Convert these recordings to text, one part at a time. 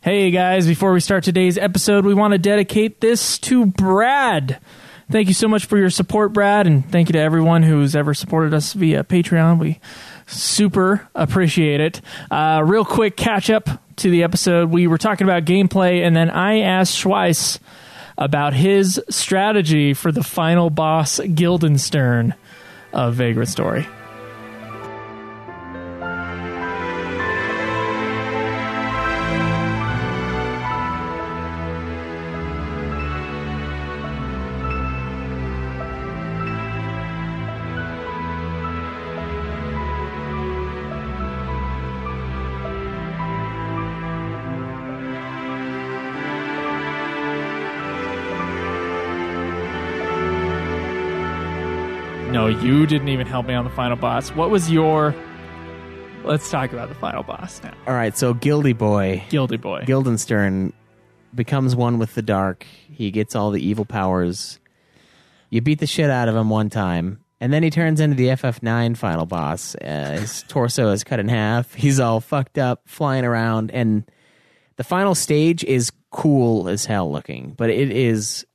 Hey guys, before we start today's episode, we want to dedicate this to Brad. Thank you so much for your support, Brad, and thank you to everyone who's ever supported us via Patreon. We super appreciate it. Real quick catch up to the episode. We were talking about gameplay, and then I asked Schweiss about his strategy for the final boss, Guildenstern, of Vagrant Story. No, you didn't even help me on the final boss. What was your... Let's talk about the final boss now. All right, so Guildy Boy. Guildenstern becomes one with the dark. He gets all the evil powers. You beat the shit out of him one time, and then he turns into the FF9 final boss. His torso is cut in half. He's all fucked up, flying around, and the final stage is cool as hell looking, but it is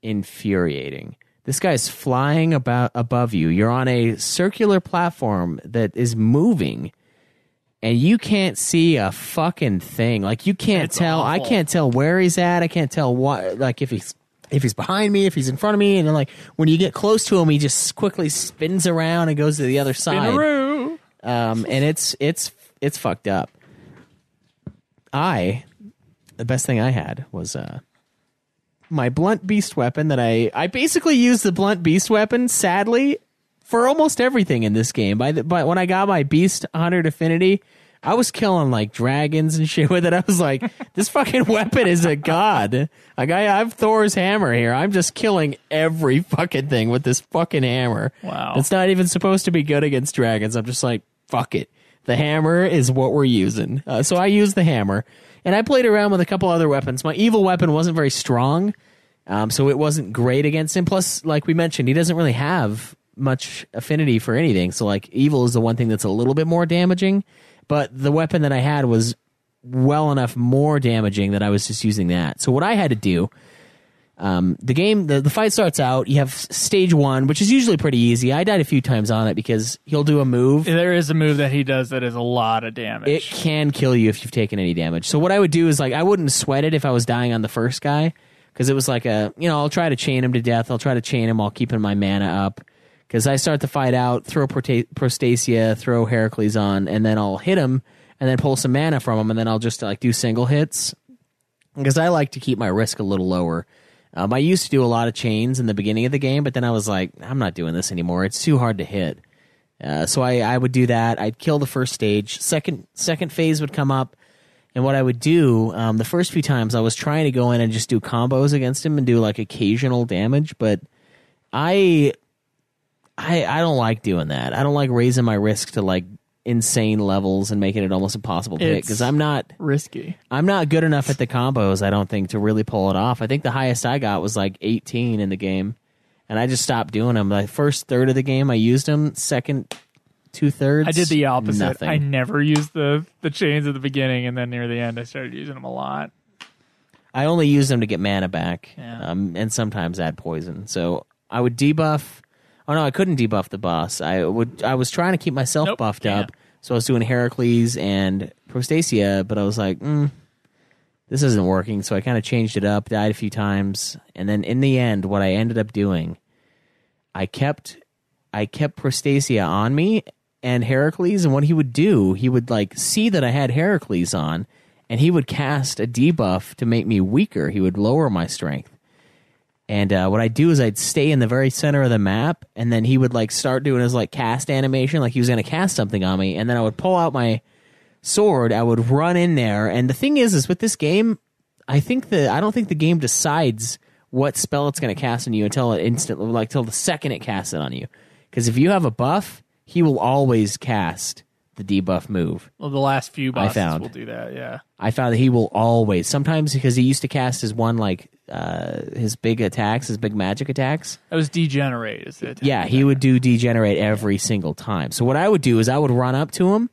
infuriating. This guy's flying above you. You're on a circular platform that is moving, and you can't see a fucking thing. Like, you can't tell. Awful. I can't tell where he's at. I can't tell what. Like, if he's behind me, if he's in front of me, and then, like, when you get close to him, he just quickly spins around and goes to the other side. And it's fucked up. The best thing I had was my blunt beast weapon that I basically used the blunt beast weapon, sadly, for almost everything in this game. But when I got my Beast 100 Affinity, I was killing like dragons and shit with it. I was like, this fucking weapon is a god. Like, I have Thor's hammer here. I'm just killing every fucking thing with this fucking hammer. Wow. It's not even supposed to be good against dragons. I'm just like, fuck it. The hammer is what we're using. So I used the hammer. And I played around with a couple other weapons. My evil weapon wasn't very strong, so it wasn't great against him. Plus, like we mentioned, he doesn't really have much affinity for anything. So, like, evil is the one thing that's a little bit more damaging. But the weapon that I had was well enough more damaging that I was just using that. So what I had to do, the fight starts out. You have stage 1, which is usually pretty easy. I died a few times on it because he'll do a move. There is a move that he does that is a lot of damage. It can kill you if you've taken any damage. So what I would do is, like, I wouldn't sweat it if I was dying on the first guy, because it was like I'll try to chain him to death. I'll try to chain him while keeping my mana up, because I start the fight out, throw Prostasia, throw Heracles on, and then I'll hit him and then pull some mana from him, and then I'll just like do single hits, because I like to keep my risk a little lower. I used to do a lot of chains in the beginning of the game, but then I was like, I'm not doing this anymore. It's too hard to hit. So I would do that. I'd kill the first stage. Second phase would come up, and what I would do, the first few times, I was trying to go in and just do combos against him and do like occasional damage, but I don't like doing that. I don't like raising my risk to like insane levels and making it almost impossible to hit, because I'm not risky. I'm not good enough at the combos, I don't think, to really pull it off. I think the highest I got was like 18 in the game, and I just stopped doing them. The first third of the game I used them. Second 2/3, I did the opposite. Nothing. I never used the chains at the beginning, and then near the end I started using them a lot. I only use them to get mana back, yeah. And sometimes add poison. So I would debuff. Oh no, I couldn't debuff the boss. I was trying to keep myself buffed up, so I was doing Heracles and Prostasia, but I was like, this isn't working. So I kind of changed it up, died a few times, and then in the end, what I ended up doing, I kept Prostasia on me and Heracles, and what he would do, he would like see that I had Heracles on, and he would cast a debuff to make me weaker. He would lower my strength. And what I'd do is I'd stay in the very center of the map, and then he would like start doing his like cast animation, like he was going to cast something on me, and then I would pull out my sword, I would run in there, and the thing is with this game, I don't think the game decides what spell it's going to cast on you until it instantly, like till the second it casts it on you. Because if you have a buff, he will always cast the debuff move. Well, the last few bosses will do that, yeah. I found that he will always, sometimes because he used to cast his one, like, his big attacks, his big magic attacks. That was Degenerate, is it? Yeah, he would do Degenerate every single time. So what I would do is I would run up to him,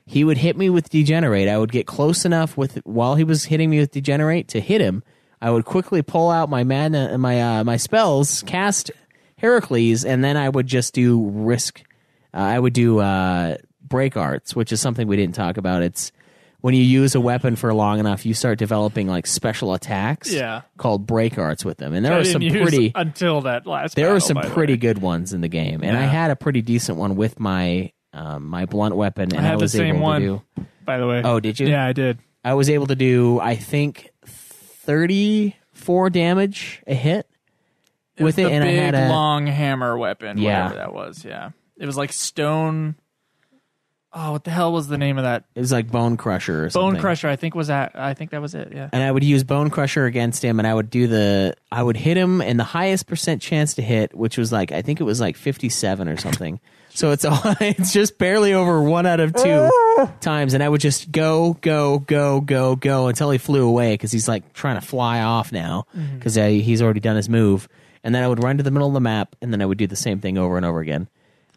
he would hit me with Degenerate. I would get close enough while he was hitting me with Degenerate to hit him. I would quickly pull out my my spells, cast Heracles, and then I would just do risk. I would do break arts, which is something we didn't talk about. It's when you use a weapon for long enough, you start developing like special attacks called break arts with them. And there are some pretty until that last. There are some pretty good ones in the game, and I had a pretty decent one with my my blunt weapon, and I was the same able one, to do. By the way, oh, did you? Yeah, I did. I was able to do, I think, 34 damage a hit with it, and I had a long hammer weapon. Whatever that was. Yeah, it was like stone. Oh, what the hell was the name of that? It was like Bone Crusher or something. Bone Crusher, I think that was it, yeah. And I would use Bone Crusher against him, and I would hit him in the highest percent chance to hit, which was like, I think it was like 57 or something. So it's just barely over 1 out of 2 times, and I would just go until he flew away, because he's like trying to fly off now, because he's already done his move. And then I would run to the middle of the map, and then I would do the same thing over and over again.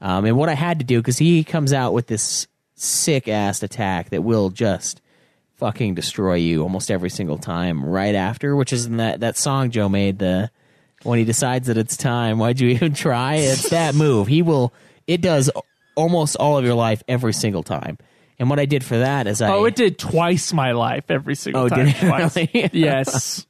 And what I had to do, because he comes out with this sick-ass attack that will just fucking destroy you almost every single time right after, which is in that song Joe made, when he decides that it's time, why'd you even try? It's that move. It does almost all of your life every single time. And what I did for that is it did twice my life every single time. Did it really? Yes.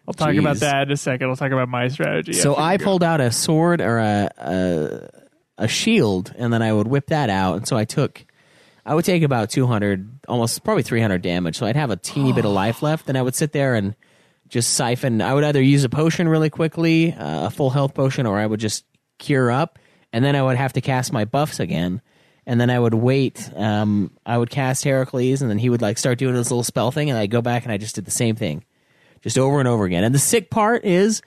I'll talk about that in a second. I'll talk about my strategy. So I pulled out a sword or a shield, and then I would whip that out. And so I would take about 200, almost probably 300 damage. So I'd have a teeny bit of life left, and I would sit there and just siphon. I would either use a potion really quickly, a full health potion, or I would just cure up, and then I would have to cast my buffs again. And then I would wait. I would cast Heracles, and then he would like start doing his little spell thing, and I'd go back and I just did the same thing, just over and over again. And the sick part is,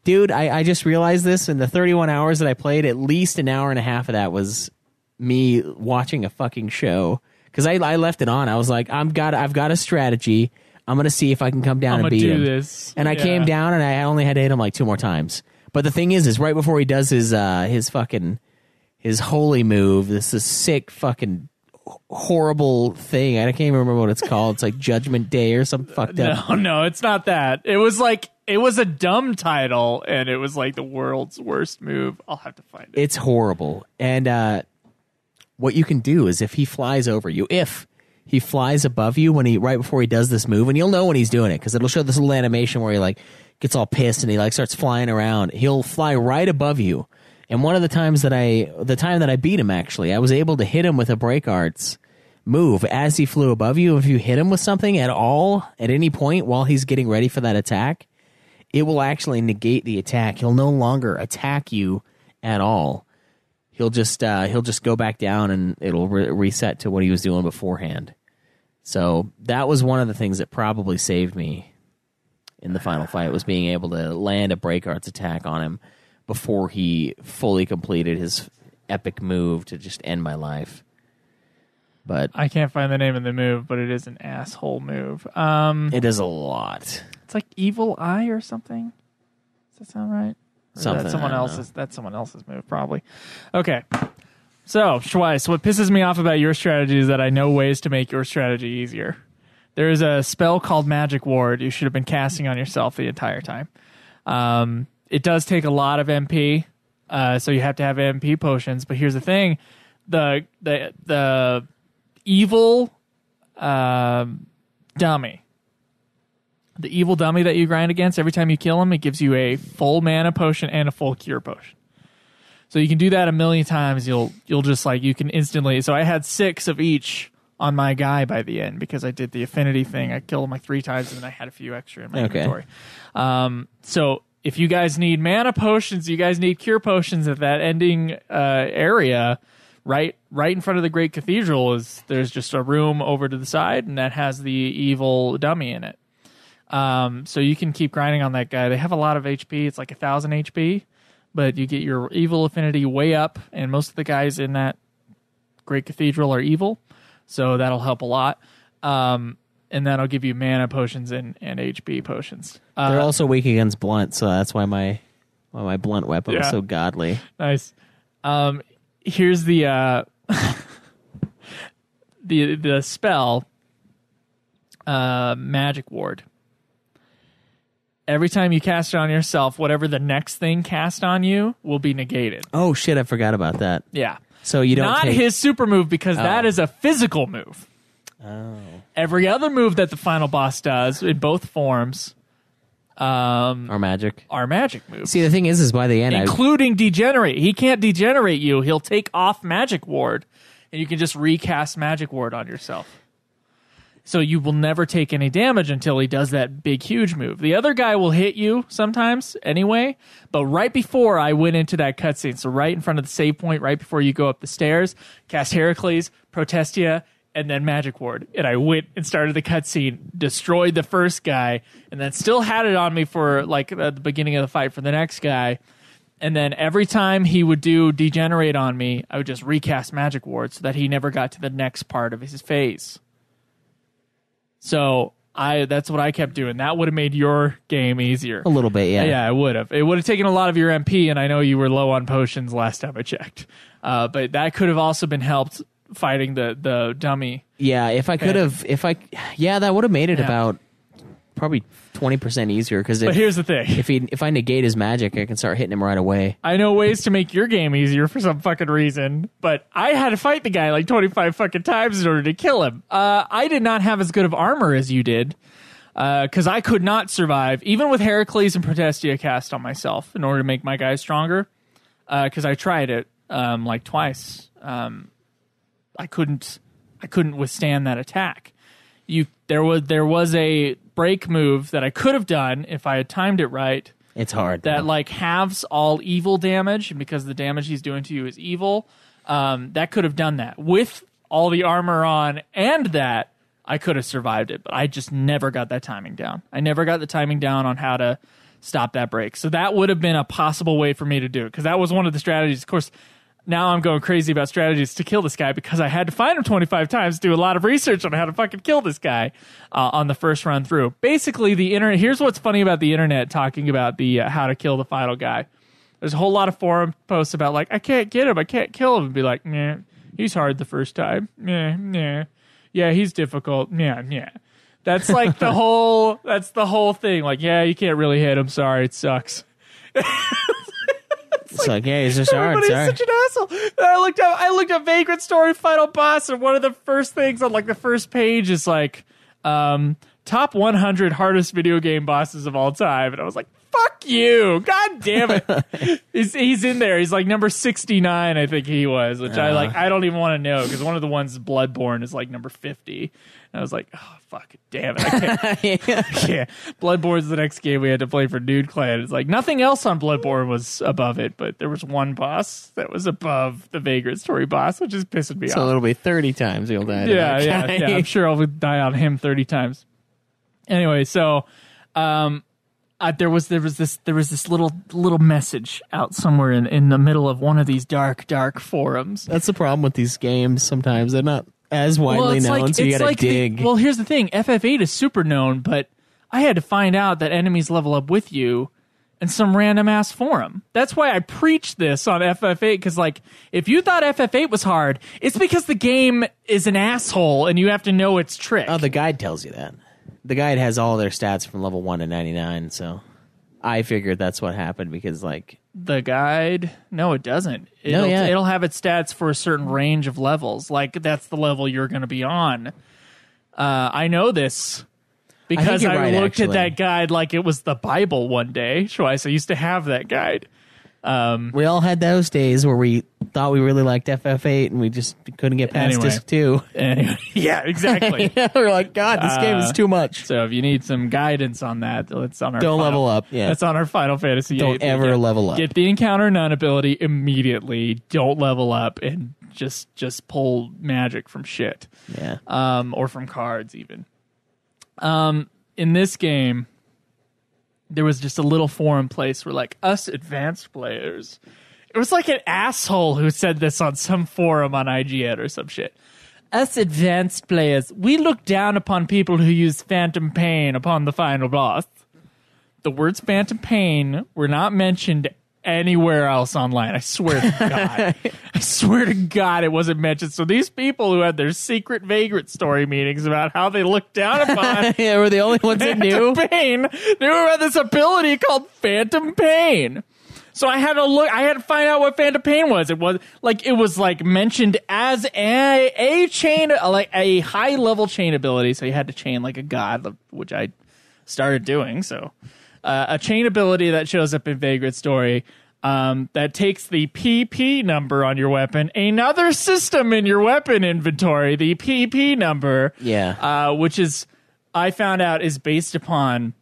dude, I just realized this in the 31 hours that I played, at least an hour and a half of that was me watching a fucking show, because I left it on. I was like, I've got a strategy. I'm gonna see if I can come down and beat him. This. And I came down, and I only had to hit him like 2 more times. But the thing is right before he does his holy move, this is sick fucking horrible thing. I can't even remember what it's called. It's like Judgment Day or something fucked up. No, it's not that. It was a dumb title, and it was like the world's worst move. I'll have to find it. It's horrible. And what you can do is, if he flies over you, if he flies above you right before he does this move, and you'll know when he's doing it, because it'll show this little animation where he like gets all pissed and he like starts flying around. He'll fly right above you. And one of the time that I beat him, actually, I was able to hit him with a break arts move as he flew above you. If you hit him with something at all, at any point while he's getting ready for that attack, it will actually negate the attack. He'll no longer attack you at all. He'll just go back down, and it'll reset to what he was doing beforehand. So that was one of the things that probably saved me in the final fight, was being able to land a break arts attack on him before he fully completed his epic move to just end my life. But I can't find the name of the move, but it is an asshole move. It is a lot. It's like Evil Eye or something. Does that sound right? Something. That's someone else's move, probably. Okay. So, Schweiss, what pisses me off about your strategy is that I know ways to make your strategy easier. There is a spell called Magic Ward you should have been casting on yourself the entire time. It does take a lot of MP, so you have to have MP potions. But here's the thing: the evil dummy. The evil dummy that you grind against, every time you kill him, it gives you a full mana potion and a full cure potion. So you can do that a million times. You'll just like, you can instantly. So I had 6 of each on my guy by the end, because I did the affinity thing. I killed him like 3 times, and then I had a few extra in my inventory. So if you guys need mana potions, you guys need cure potions at that ending area. Right in front of the Great Cathedral there's just a room over to the side, and that has the evil dummy in it. So you can keep grinding on that guy. They have a lot of HP. It's like 1,000 HP, but you get your evil affinity way up, and most of the guys in that Great Cathedral are evil, so that'll help a lot. And that'll give you mana potions and HP potions. They're also weak against blunt, so that's why my blunt weapon was so godly. Nice. Here's the the spell Magic Ward. Every time you cast it on yourself, whatever the next thing cast on you will be negated. Oh shit! I forgot about that. Yeah. So you don't not his super move because that is a physical move. Oh. Every other move that the final boss does in both forms are magic. Are magic moves. See, the thing is by the end, including degenerate. He can't degenerate you. He'll take off Magic Ward, and you can just recast Magic Ward on yourself. So you will never take any damage until he does that big, huge move. The other guy will hit you sometimes anyway, but right before I went into that cutscene, so right in front of the save point, right before you go up the stairs, cast Heracles, Protestia, and then Magic Ward. And I went and started the cutscene, destroyed the first guy, and then still had it on me for like the beginning of the fight for the next guy. And then every time he would do Degenerate on me, I would just recast Magic Ward so that he never got to the next part of his phase. So that's what I kept doing. That would have made your game easier. A little bit, yeah. Yeah, it would have. It would have taken a lot of your MP, and I know you were low on potions last time I checked. But that could have also been helped fighting the dummy. Yeah, if I could have, that would have made it about probably 20% easier. But here's the thing: if I negate his magic, I can start hitting him right away. I know ways to make your game easier for some fucking reason, but I had to fight the guy like 25 fucking times in order to kill him. I did not have as good of armor as you did, because I could not survive even with Heracles and Protestia cast on myself in order to make my guy stronger. Because I tried it like twice. I couldn't withstand that attack. There was a break move that I could have done if I had timed it right. It's hard. That like halves all evil damage, and because the damage he's doing to you is evil, that could have done that. With all the armor on and that, I could have survived it, but I just never got that timing down. I never got the timing down on how to stop that break. So that would have been a possible way for me to do it, because that was one of the strategies. Of course, now I'm going crazy about strategies to kill this guy because I had to find him 25 times, do a lot of research on how to fucking kill this guy on the first run through. Basically, the internet. Here's what's funny about the internet talking about the how to kill the final guy. There's a whole lot of forum posts about like, I can't get him, I can't kill him, and be like, nah, he's hard the first time. Nah. Yeah, he's difficult. Yeah. That's like the whole. That's the whole thing. Like, yeah, you can't really hit him. Sorry, it sucks. It's like, yeah, he's just hard. Sorry. Such an asshole. I looked up Vagrant Story final boss, and one of the first things on like the first page is like top 100 hardest video game bosses of all time, and I was like, fuck you, god damn it. he's in there. He's like number 69, I think he was, which I don't even want to know, because one of the ones, Bloodborne, is like number 50. And I was like, oh, fuck, damn it. I can't. Yeah. Bloodborne's the next game we had to play for Nude Clan. It's like nothing else on Bloodborne was above it, but there was one boss that was above the Vagrant Story boss, which is pissing me off. So it'll be 30 times you'll die. Yeah. I'm sure I'll die on him 30 times. Anyway, so there was this little message out somewhere in the middle of one of these dark forums. That's the problem with these games. Sometimes they're not as widely known, so you gotta dig. Well, here's the thing: FF8 is super known, but I had to find out that enemies level up with you in some random ass forum. That's why I preach this on FF8, because like, if you thought FF8 was hard, it's because the game is an asshole and you have to know its trick. Oh, the guide tells you that. The guide has all their stats from level 1 to 99, so I figured that's what happened, because like... The guide? No, it doesn't. It'll have its stats for a certain range of levels. Like, that's the level you're going to be on. I know this because I looked at that guide like it was the Bible one day. Schweiss, I used to have that guide. We all had those days where we thought we really liked FF8 and we just couldn't get past disc 2. Anyway, yeah, exactly. We're like, God, this game is too much. So if you need some guidance on that, it's on our level up. Yeah, that's on our Final Fantasy. Don't ever level up. Get the encounter none ability immediately. Don't level up and just pull magic from shit. Yeah. Or from cards even. In this game, there was just a little forum place where, like, us advanced players... It was like an asshole who said this on some forum on IGN or some shit. Us advanced players, we look down upon people who use Phantom Pain upon the final boss. The words Phantom Pain were not mentioned anywhere else online. I swear to God. I swear to God it wasn't mentioned. So these people who had their secret Vagrant Story meetings about how they looked down upon yeah, we're the only ones that knew. Pain, they were had this ability called Phantom Pain. So I had to find out what Phantom Pain was. It was mentioned as a chain, like a high level chain ability. So you had to chain like a god, which I started doing. So a chain ability that shows up in Vagrant Story that takes the PP number on your weapon, another system in your weapon inventory, the PP number. Yeah. Which is, I found out, is based upon.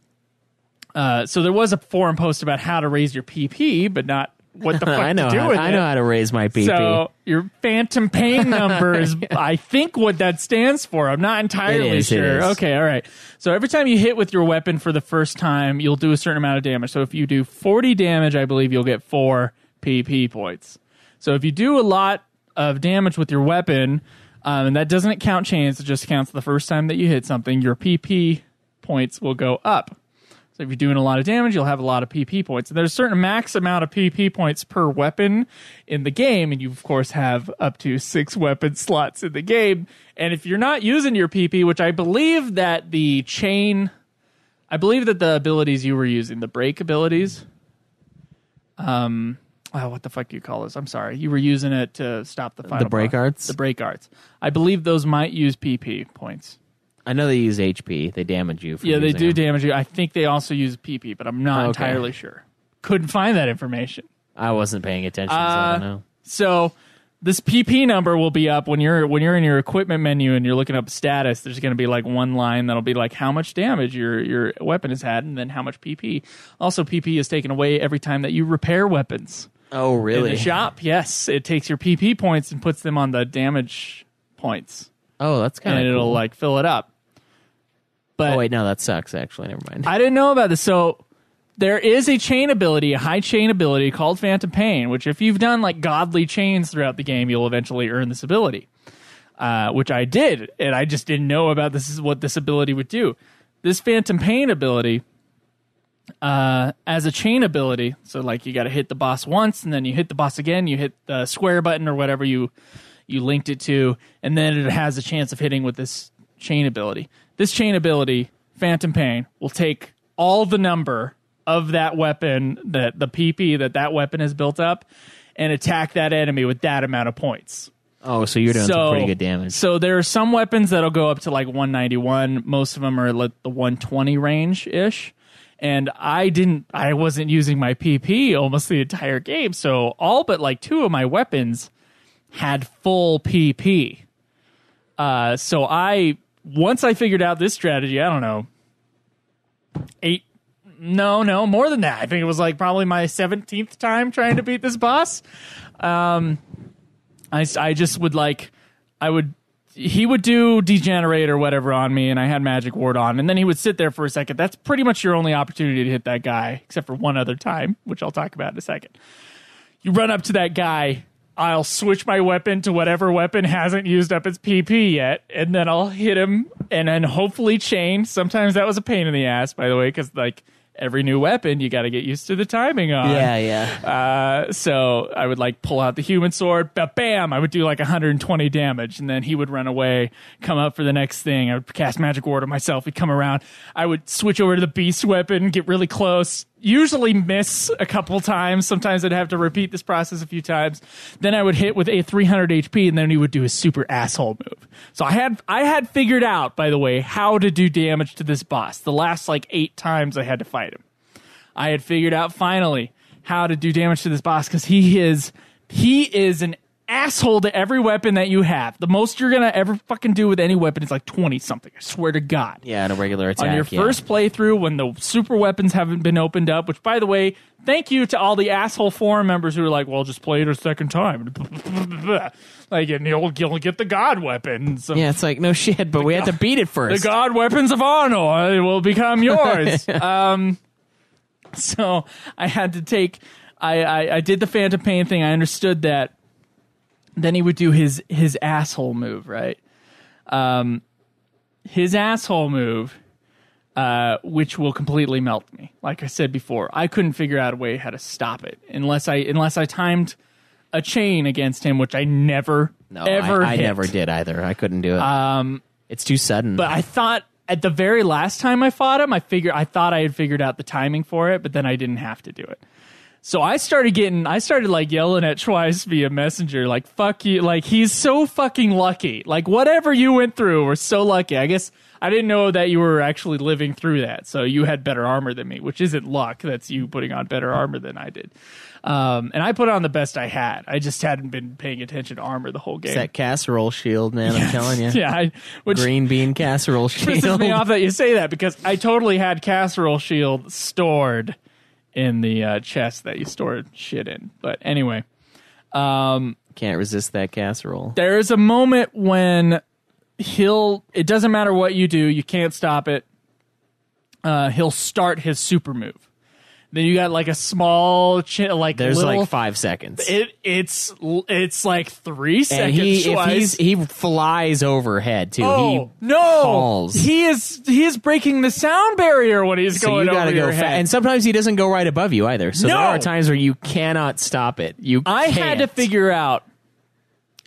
So there was a forum post about how to raise your PP, but not what the fuck to do with it. I know how to raise my PP. So your Phantom Pain number is, I think, what that stands for. I'm not entirely sure. It is. Okay, all right. So every time you hit with your weapon for the first time, you'll do a certain amount of damage. So if you do 40 damage, I believe you'll get 4 PP points. So if you do a lot of damage with your weapon, and that doesn't count chains, it just counts the first time that you hit something, your PP points will go up. So if you're doing a lot of damage, you'll have a lot of PP points. And there's a certain max amount of PP points per weapon in the game, and you, of course, have up to 6 weapon slots in the game. And if you're not using your PP, which I believe that the abilities you were using, the break abilities, what the fuck do you call this? I'm sorry. You were using it to stop the final The break boss. arts? The break arts. I believe those might use PP points. I know they use HP. They damage you. Yeah, they do them. damage you. I think they also use PP, but I'm not entirely sure. Couldn't find that information. I wasn't paying attention, so I don't know. So this PP number will be up when you're in your equipment menu and you're looking up status. There's going to be like one line that'll be like how much damage your weapon has had, and then how much PP. Also, PP is taken away every time that you repair weapons. Oh, really? In the shop, yes, it takes your PP points and puts them on the damage points. Oh, that's kind of cool. And it'll like fill it up. But oh, wait, no, that sucks, actually. Never mind. I didn't know about this. So there is a chain ability, a high chain ability called Phantom Pain, which if you've done like godly chains throughout the game, you'll eventually earn this ability, which I did. And I just didn't know about this is what this ability would do. This Phantom Pain ability, as a chain ability, so like you got to hit the boss once, and then you hit the boss again, you hit the square button or whatever you linked it to, and then it has a chance of hitting with this chain ability. This chain ability, Phantom Pain, will take all the number of that weapon, that the PP that weapon has built up, and attack that enemy with that amount of points. Oh, so you're doing some pretty good damage. So there are some weapons that'll go up to like 191. Most of them are like the 120 range-ish. And I wasn't using my PP almost the entire game, so all but like 2 of my weapons had full PP. So once I figured out this strategy, I don't know, more than that. I think it was like probably my 17th time trying to beat this boss. I just would he would do Degenerate or whatever on me, and I had Magic Ward on, and then he would sit there for a second. That's pretty much your only opportunity to hit that guy, except for one other time, which I'll talk about in a second. You run up to that guy, I'll switch my weapon to whatever weapon hasn't used up its PP yet, and then I'll hit him, and then hopefully chain. Sometimes that was a pain in the ass, by the way, because like every new weapon, you got to get used to the timing on. Yeah. So I would like pull out the human sword, but bam, I would do like 120 damage, and then he would run away, come up for the next thing. I would cast Magic Ward on myself. He'd come around. I would switch over to the beast weapon, get really close, usually miss a couple times. Sometimes I'd have to repeat this process a few times. Then I would hit with a 300 HP, and then he would do his super asshole move. So I had figured out, by the way, how to do damage to this boss. The last like 8 times I had to fight him, I had figured out finally how to do damage to this boss, because he is an asshole to every weapon that you have. The most you're gonna ever fucking do with any weapon is like 20 something. I swear to God. Yeah, in a regular attack. On your first playthrough, when the super weapons haven't been opened up, which, by the way, thank you to all the asshole forum members who are like, well, just play it a second time. Like, and you'll get the god weapon. So yeah, it's like, no shit, but we had to beat it first. The god weapons of honor will become yours. So I had to take... I did the Phantom Pain thing. I understood that. Then he would do his asshole move, right? His asshole move which will completely melt me. Like I said before, I couldn't figure out a way how to stop it unless I timed a chain against him, which I never ever I hit. never did either. I couldn't do it. It's too sudden. But I thought at the very last time I fought him, I thought I had figured out the timing for it, but then I didn't have to do it. So I started like yelling at Schweiss via Messenger, like, fuck you. Like, he's so fucking lucky. Like, whatever you went through, we're so lucky. I guess I didn't know that you were actually living through that. So you had better armor than me, which isn't luck. That's you putting on better armor than I did. And I put on the best I had. I just hadn't been paying attention to armor the whole game. It's that casserole shield, man. I'm telling you. Yeah. Which green bean casserole shield. pisses me off that you say that, because I totally had casserole shield stored in the chest that you stored shit in. But anyway. Can't resist that casserole. There is a moment when it doesn't matter what you do, you can't stop it. He'll start his super move. Then you got like a small, there's little, like 5 seconds. It's like 3 seconds. And he flies overhead too. Oh he no! falls. He is breaking the sound barrier when he's going over your head. And sometimes he doesn't go right above you either. So there are times where you cannot stop it. I had to figure out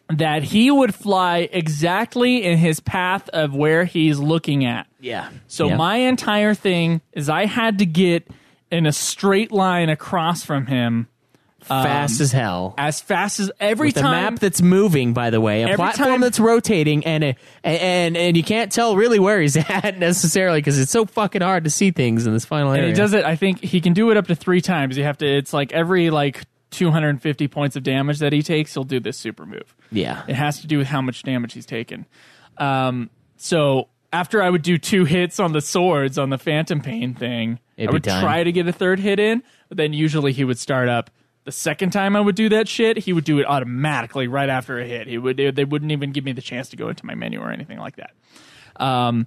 that he would fly exactly in his path of where he's looking at. Yeah. So my entire thing is I had to get in a straight line across from him. Fast as hell. As fast as every time. A map that's moving, by the way. A platform that's rotating, and you can't tell really where he's at necessarily because it's so fucking hard to see things in this final area. And he does it, I think he can do it up to 3 times. It's like every 250 points of damage that he takes, he'll do this super move. Yeah. It has to do with how much damage he's taken. So after I would do 2 hits on the swords on the Phantom Pain thing, I would try to get a 3rd hit in, but then usually he would start up. The second time I would do that shit, he would do it automatically right after a hit. They wouldn't even give me the chance to go into my menu or anything like that.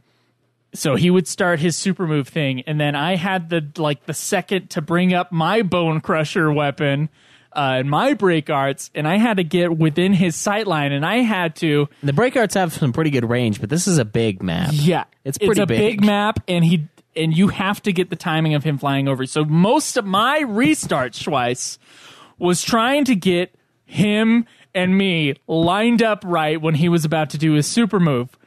So he would start his super move thing, and then I had the second to bring up my Bone Crusher weapon and my break arts, and I had to get within his sight line, and I had to. The break arts have some pretty good range, but this is a big map. Yeah, it's pretty big. It's a big map, and you have to get the timing of him flying over. So most of my restart, Schweiss, was trying to get him and me lined up right when he was about to do his super move.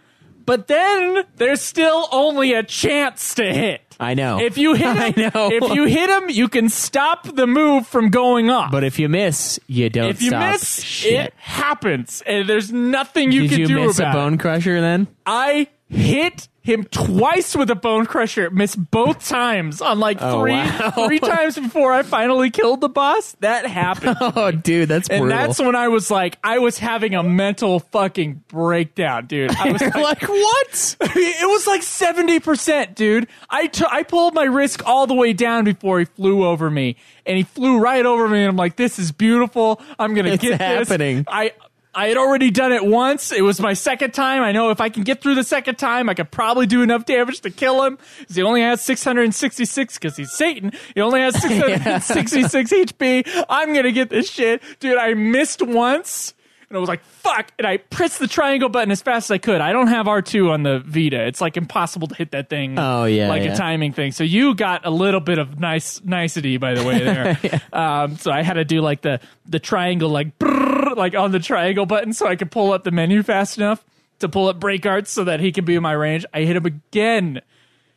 But then there's still only a chance to hit. I know. If you hit him, you can stop the move from going off. But if you miss, you don't stop. If you miss, shit. It happens, and there's nothing you can do about it. Did you miss a Bone Crusher then? I hit him twice with a Bone Crusher. Missed both times on three times before I finally killed the boss. That happened. Oh, dude, that's brutal. And that's when I was having a mental fucking breakdown, dude. I was like, what? It was like 70%, dude. I pulled my risk all the way down before he flew over me, and he flew right over me, and I'm like, this is beautiful. I'm gonna get happening. this. I had already done it once. It was my second time. I know if I can get through the second time, I could probably do enough damage to kill him. He only has 666 because he's Satan. He only has 666 HP. I'm going to get this shit. Dude, I missed once. And I was like, fuck. And I pressed the triangle button as fast as I could. I don't have R2 on the Vita. It's impossible to hit that thing. Oh, yeah. A timing thing. So you got a little bit of nicety, by the way, there. Yeah. So I had to do the triangle, on the triangle button so I could pull up the menu fast enough to pull up break arts so that he could be in my range. I hit him again.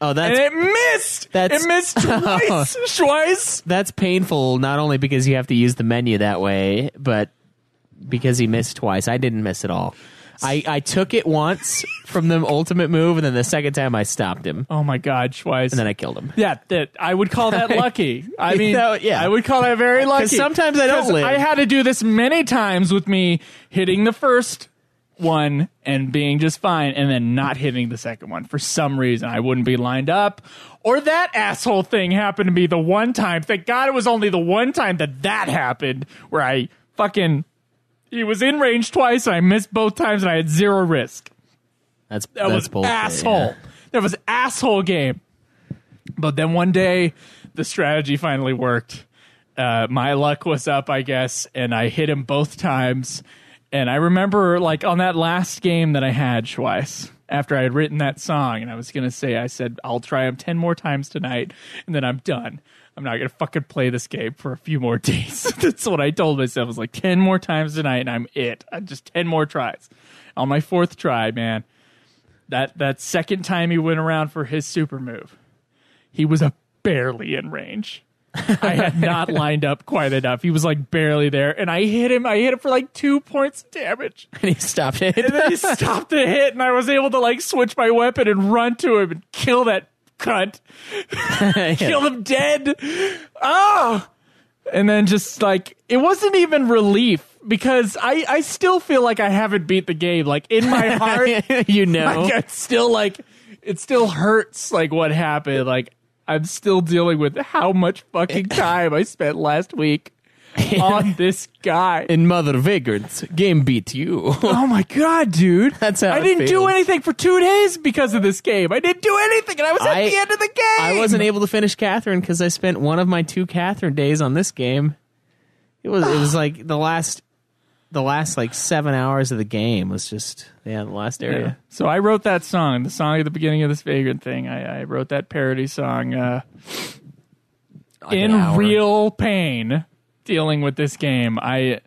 Oh, and it missed. It missed twice. Schweiss. That's painful, not only because you have to use the menu that way, but because he missed twice. I didn't miss at all. I took it once from the ultimate move, and then the second time I stopped him. Oh my God, Schweiss. And then I killed him. Yeah, I would call that lucky. I mean, I would call that very lucky. Because sometimes I don't live. I had to do this many times with me hitting the first one and being just fine, and then not hitting the second one. For some reason, I wouldn't be lined up. Or that asshole thing happened to be the one time. Thank God it was only the one time that happened where I fucking... He was in range twice, and I missed both times, and I had 0 risk. That was bullshit, asshole. Yeah. That was asshole game. But then one day, the strategy finally worked. My luck was up, I guess, and I hit him both times. And I remember, on that last game that I had, Schweiss, after I had written that song, and I was going to say, I said, I'll try him 10 more times tonight, and then I'm done. I'm not going to fucking play this game for a few more days. That's what I told myself. I was like, 10 more times tonight, and I'm it. Just 10 more tries. On my 4th try, man, that second time he went around for his super move, he was barely in range. I had not lined up quite enough. He was like barely there, and I hit him for like 2 points of damage. And he stopped it. And then he stopped the hit, and I was able to like switch my weapon and run to him and kill that cunt. Kill him dead. Oh! And then just like, it wasn't even relief, because I still feel like I haven't beat the game. Like in my heart, like, it's still like, it still hurts like what happened. Like, I'm still dealing with how much fucking time I spent last week on this guy. In Mother Vagrant, game beat you. Oh my god, dude. That's how I didn't do anything for 2 days because of this game. I didn't do anything, and I was at the end of the game. I wasn't able to finish Catherine because I spent one of my 2 Catherine days on this game. It was like the last like 7 hours of the game was just the last area. Yeah. So I wrote that song, the song at the beginning of this Vagrant thing. I wrote that parody song in real pain, dealing with this game. I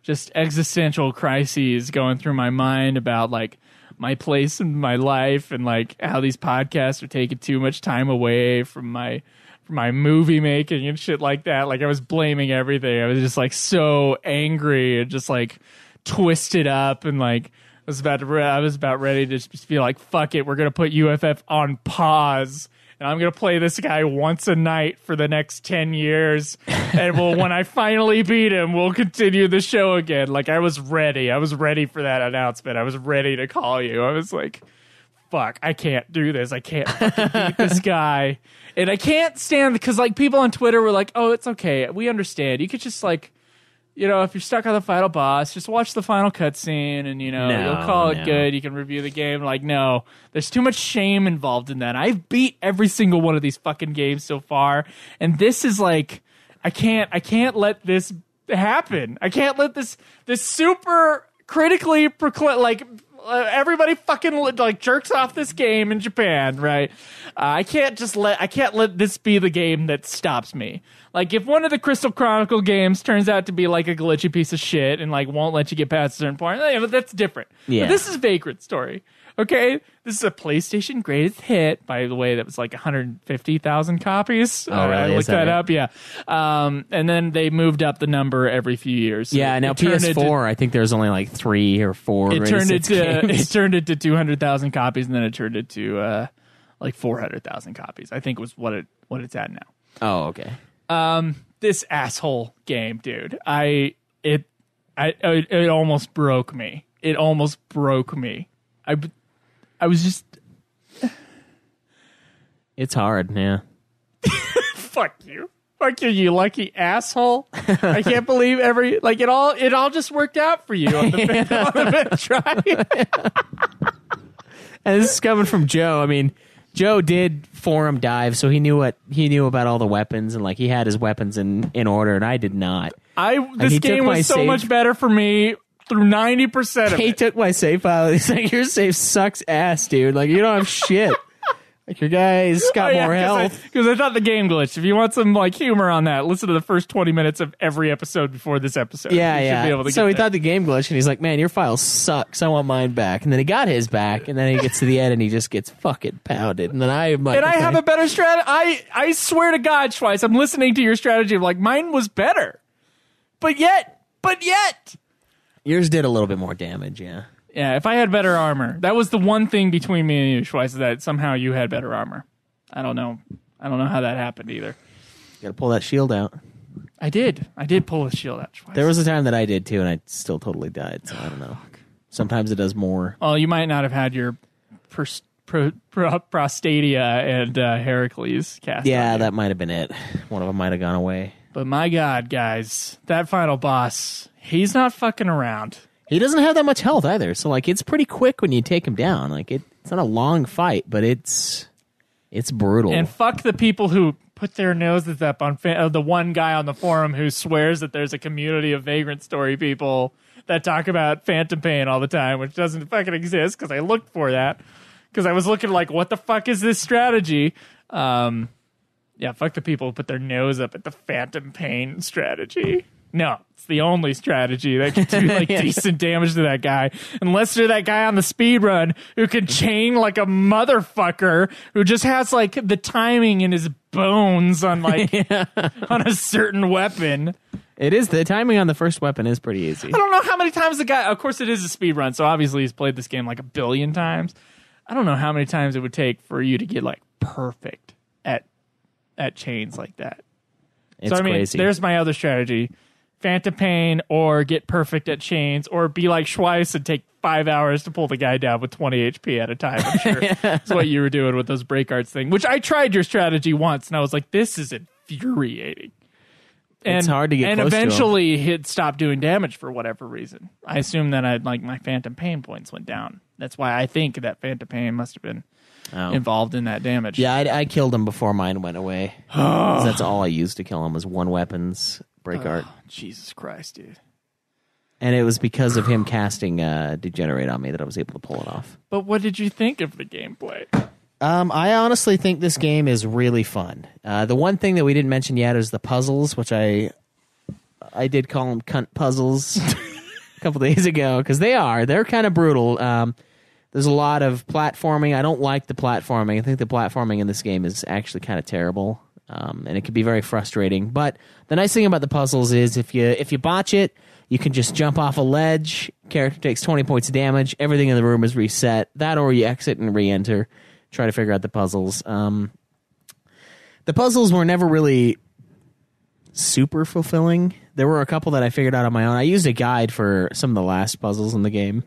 just existential crises going through my mind about like my place in my life, and like how these podcasts are taking too much time away from my movie making and shit like that. Like I was blaming everything. I was just like so angry and just like twisted up, and like I was about ready to just be like, fuck it, we're gonna put UFF on pause, and I'm gonna play this guy once a night for the next 10 years, and when I finally beat him, we'll continue the show again. Like I was ready for that announcement. I was ready to call you. I was like, fuck, I can't do this. I can't fucking beat this guy. And I can't stand, because like people on Twitter were like, oh, it's okay, we understand. You could just like, you know, if you're stuck on the final boss, just watch the final cutscene and, you know, you'll call it good. You can review the game. Like, no, there's too much shame involved in that. I've beat every single one of these fucking games so far. And this is like, I can't let this happen. I can't let this super critically like, everybody fucking like jerks off this game in Japan, right? I can't let this be the game that stops me. Like if one of the Crystal Chronicle games turns out to be like a glitchy piece of shit and like won't let you get past a certain point, that's different. Yeah. But this is Vagrant Story. Okay, this is a PlayStation greatest hit. By the way, that was like 150,000 copies. Oh, really? I looked that up. Yeah, and then they moved up the number every few years. So yeah, now PS4, I think there's only like 3 or 4. It turned into 200,000 copies, and then it turned into like 400,000 copies. I think was what it's at now. Oh, okay. This asshole game, dude. It almost broke me. It almost broke me. I was just. It's hard, yeah. Fuck you, you lucky asshole! I can't believe it all just worked out for you on the fifth try. And this is coming from Joe. I mean, Joe did forum dive, so he knew about all the weapons, and like he had his weapons in order, and I did not. This game was so much better for me through 90% of it. He took my save file. He's like, your save sucks ass, dude. Like, you don't have shit. Like, your guy's got more health. Because I thought the game glitched. If you want some, like, humor on that, listen to the first 20 minutes of every episode before this episode. Yeah. So he thought the game glitched, and he's like, man, your file sucks. I want mine back. And then he got his back, and then he gets to the end, and he just gets fucking pounded. And then I'm like, I have a better strategy. I swear to God, Schweiss, I'm listening to your strategy of, like, mine was better. But yet. Yours did a little bit more damage, yeah. Yeah, if I had better armor. That was the one thing between me and you, Schweiss, that somehow you had better armor. I don't know how that happened either. You gotta pull that shield out. I did pull the shield out, Schweiss. There was a time that I did too, and I still totally died, so I don't know. Sometimes it does more. Oh, you might not have had your Prostadia and Heracles cast. Yeah, that might have been it. One of them might have gone away. But my God, guys, that final boss, he's not fucking around. He doesn't have that much health either, so like it's pretty quick when you take him down. Like it's not a long fight, but it's It's brutal. And fuck the people who put their noses up on the one guy on the forum who swears that there's a community of Vagrant Story people that talk about Phantom Pain all the time, which doesn't fucking exist, because I looked for that. Because I was looking like, what the fuck is this strategy? Yeah, fuck the people who put their nose up at the Phantom Pain strategy. No, it's the only strategy that can do like decent damage to that guy. Unless you're that guy on the speed run who can chain like a motherfucker who just has like the timing in his bones on like on a certain weapon. It is. The timing on the first weapon is pretty easy. I don't know how many times the guy, of course it is a speed run, so obviously he's played this game like 1 billion times. I don't know how many times it would take for you to get like perfect at chains like that. It's so I mean, crazy. There's my other strategy. Phantom Pain, or get perfect at chains, or be like Schweiss and take 5 hours to pull the guy down with 20 HP at a time. I'm sure that's what you were doing with those break arts thing, which I tried your strategy once, and I was like, this is infuriating. And, it's hard to get and close eventually it stopped doing damage for whatever reason. I assume that my Phantom Pain points went down. That's why I think that Phantom Pain must have been involved in that damage. Yeah, I killed him before mine went away. 'Cause that's all I used to kill him was one weapon's break art. Jesus Christ, dude. And it was because of him casting Degenerate on me that I was able to pull it off. But what did you think of the gameplay? I honestly think this game is really fun. The one thing that we didn't mention yet is the puzzles, which I did call them cunt puzzles a couple days ago, because they're kind of brutal. There's a lot of platforming. I don't like the platforming. I think the platforming in this game is actually kind of terrible, and it can be very frustrating. But the nice thing about the puzzles is if you botch it, you can just jump off a ledge. Character takes 20 points of damage. Everything in the room is reset. That, or you exit and re-enter. Try to figure out the puzzles. The puzzles were never really super fulfilling. There were a couple that I figured out on my own. I used a guide for some of the last puzzles in the game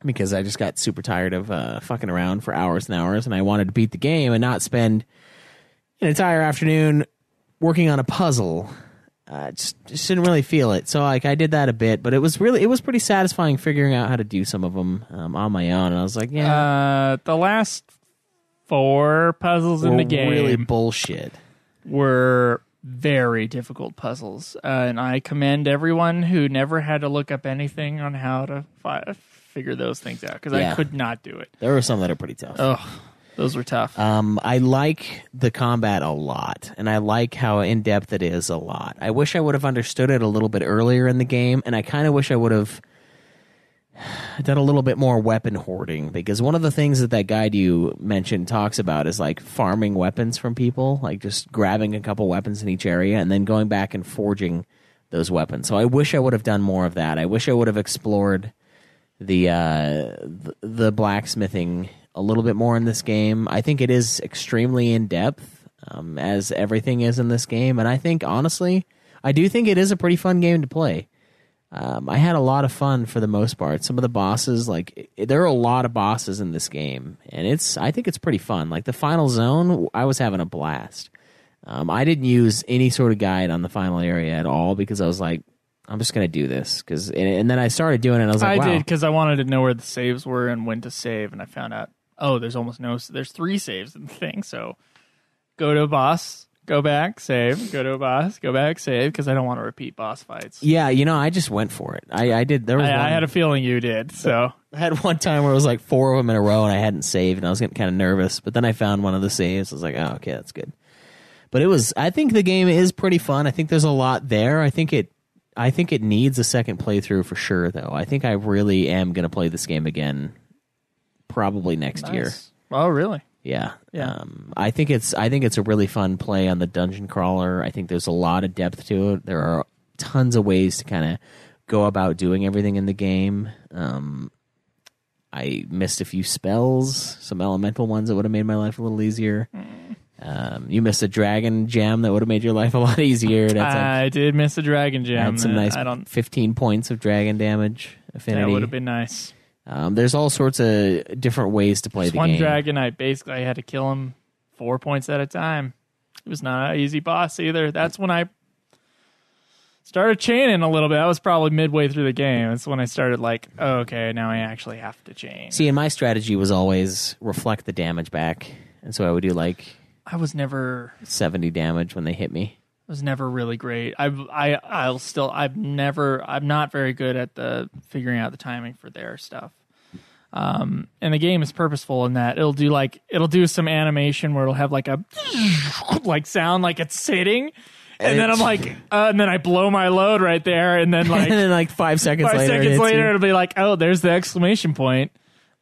because I just got super tired of fucking around for hours and hours, and I wanted to beat the game and not spend an entire afternoon working on a puzzle. Just didn't really feel it. So like I did that a bit, but it was pretty satisfying figuring out how to do some of them on my own. And I was like, yeah, the last 4 puzzles in the game really bullshit. Were very difficult puzzles, and I commend everyone who never had to look up anything on how to figure those things out, because I could not do it. There were some that are pretty tough. Oh, those were tough. I like the combat a lot, and I like how in-depth it is a lot. I wish I would have understood it a little bit earlier in the game, and I kind of wish I would have done a little bit more weapon hoarding, because one of the things that guide you mentioned talks about is like farming weapons from people, like just grabbing a couple weapons in each area and then going back and forging those weapons. So I wish I would have done more of that. I wish I would have explored the blacksmithing a little bit more in this game. I think it is extremely in depth, as everything is in this game, and I think honestly, I do think it is a pretty fun game to play. I had a lot of fun for the most part. Some of the bosses, like there are a lot of bosses in this game, and I think it's pretty fun. Like the final zone, I was having a blast. I didn't use any sort of guide on the final area at all because I was like, I'm just gonna do this. And then I started doing it. And I was like, wow. I did because I wanted to know where the saves were and when to save, and I found out, there's 3 saves in the thing. So go to a boss. Go back, save, go to a boss, go back, save, because I don't want to repeat boss fights. Yeah, I just went for it. I did. I had a feeling you did. So I had one time where it was like 4 of them in a row, and I hadn't saved, and I was getting kind of nervous. But then I found one of the saves. I was like, oh, okay, that's good. But I think the game is pretty fun. I think there's a lot there. I think it needs a second playthrough for sure, though. I think I really am going to play this game again, probably next year. Oh, really? Yeah. I think it's a really fun play on the dungeon crawler. I think there's a lot of depth to it. There are tons of ways to kind of go about doing everything in the game. I missed a few spells, some elemental ones that would have made my life a little easier. You missed a dragon gem that would have made your life a lot easier. I did miss a dragon gem. Had some nice 15 points of dragon damage affinity. That would have been nice. There's all sorts of different ways to play the game. One dragon, I had to kill him 4 points at a time. It was not an easy boss either. That's when I started chaining a little bit. That was probably midway through the game. That's when I started like, oh, okay, now I actually have to chain. See, and my strategy was always reflect the damage back and so I would do like I was never 70 damage when they hit me. Was never really great. I'm not very good at the figuring out the timing for their stuff. And the game is purposeful in that it'll do some animation where it'll have like a like sound like it's sitting, and then I'm like, and then I blow my load right there, and then like and then like 5 seconds later it'll be like, oh, there's the exclamation point.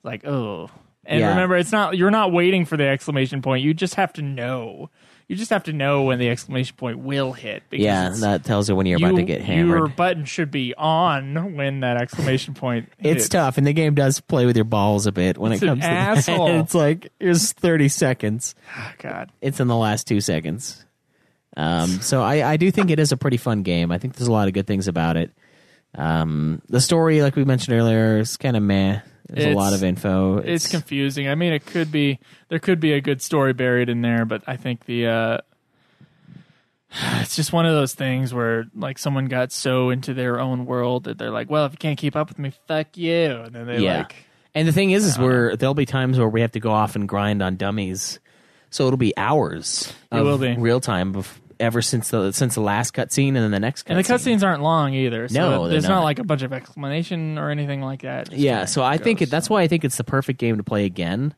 Like, oh, and remember, you're not waiting for the exclamation point. You just have to know. You just have to know when the exclamation point will hit. Because that tells you when you're about to get hammered. Your button should be on when that exclamation point hits. It's tough, and the game does play with your balls a bit when it comes to asshole. that. It's like, here's 30 seconds. Oh, God. It's in the last 2 seconds. So I do think it is a pretty fun game. I think there's a lot of good things about it. The story, like we mentioned earlier, is kind of meh. There's a lot of info. It's confusing. I mean, there could be a good story buried in there, but I think it's just one of those things where like someone got so into their own world that they're like, well, if you can't keep up with me, fuck you. And then they and the thing is there'll be times where we have to go off and grind on dummies. So it'll be hours of real time ever since the last cutscene and then the next cutscene. And the cutscenes aren't long either. So no, there's not like a bunch of explanation or anything like that. So I think that's why I think it's the perfect game to play again.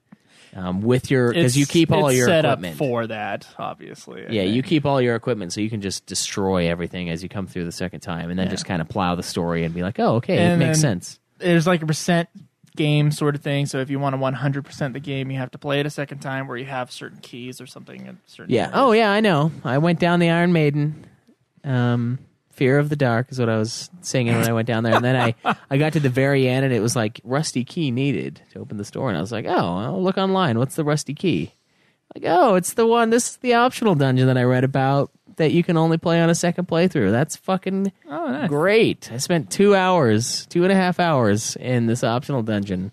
With your, because you keep all your equipment. Set up for that, obviously. You keep all your equipment so you can just destroy everything as you come through the second time, and then just kind of plow the story and be like, oh, okay, it makes sense. There's like a percent game sort of thing, so if you want to 100% the game, you have to play it a second time where you have certain keys or something. Oh yeah, I know. I went down the Iron Maiden. Fear of the Dark is what I was singing when I went down there, and then I got to the very end and it was like rusty key needed to open this door, and I was like, oh, I'll look online. What's the rusty key? Like, oh, it's the one. This is the optional dungeon that I read about that you can only play on a second playthrough. That's fucking great. I spent 2.5 hours in this optional dungeon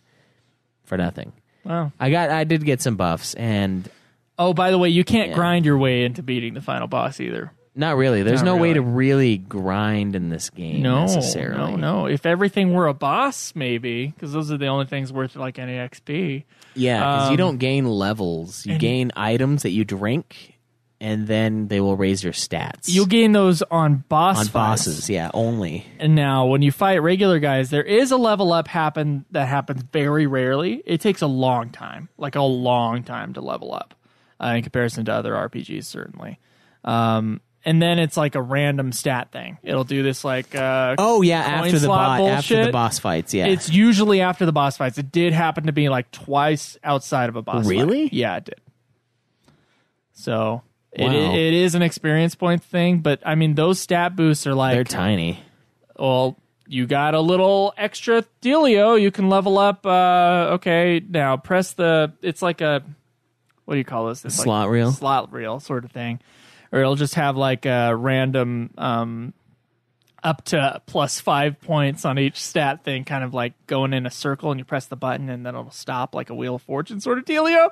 for nothing. Wow. I did get some buffs, and oh, by the way, you can't grind your way into beating the final boss either. Not really. There's no way to really grind in this game necessarily. No. If everything were a boss, maybe, because those are the only things worth like any XP. Yeah, because you don't gain levels. You gain items that you drink, and then they will raise your stats. You'll gain those on bosses, only. And now, when you fight regular guys, there is a level up that happens very rarely. It takes a long time to level up in comparison to other RPGs, certainly. And then it's like a random stat thing. It'll do this like after the boss fights. Yeah, it's usually after the boss fights. It did happen to be like twice outside of a boss. Really? Fight. Yeah, it did. So it is an experience point thing, but I mean those stat boosts are like they're tiny. Well, you got a little extra dealio. You can level up. Okay, now press the. It's like a what do you call this? It's slot reel. Slot reel sort of thing. Or it'll just have like a random up to +5 points on each stat thing, kind of like going in a circle, and you press the button and then it'll stop like a Wheel of Fortune sort of dealio.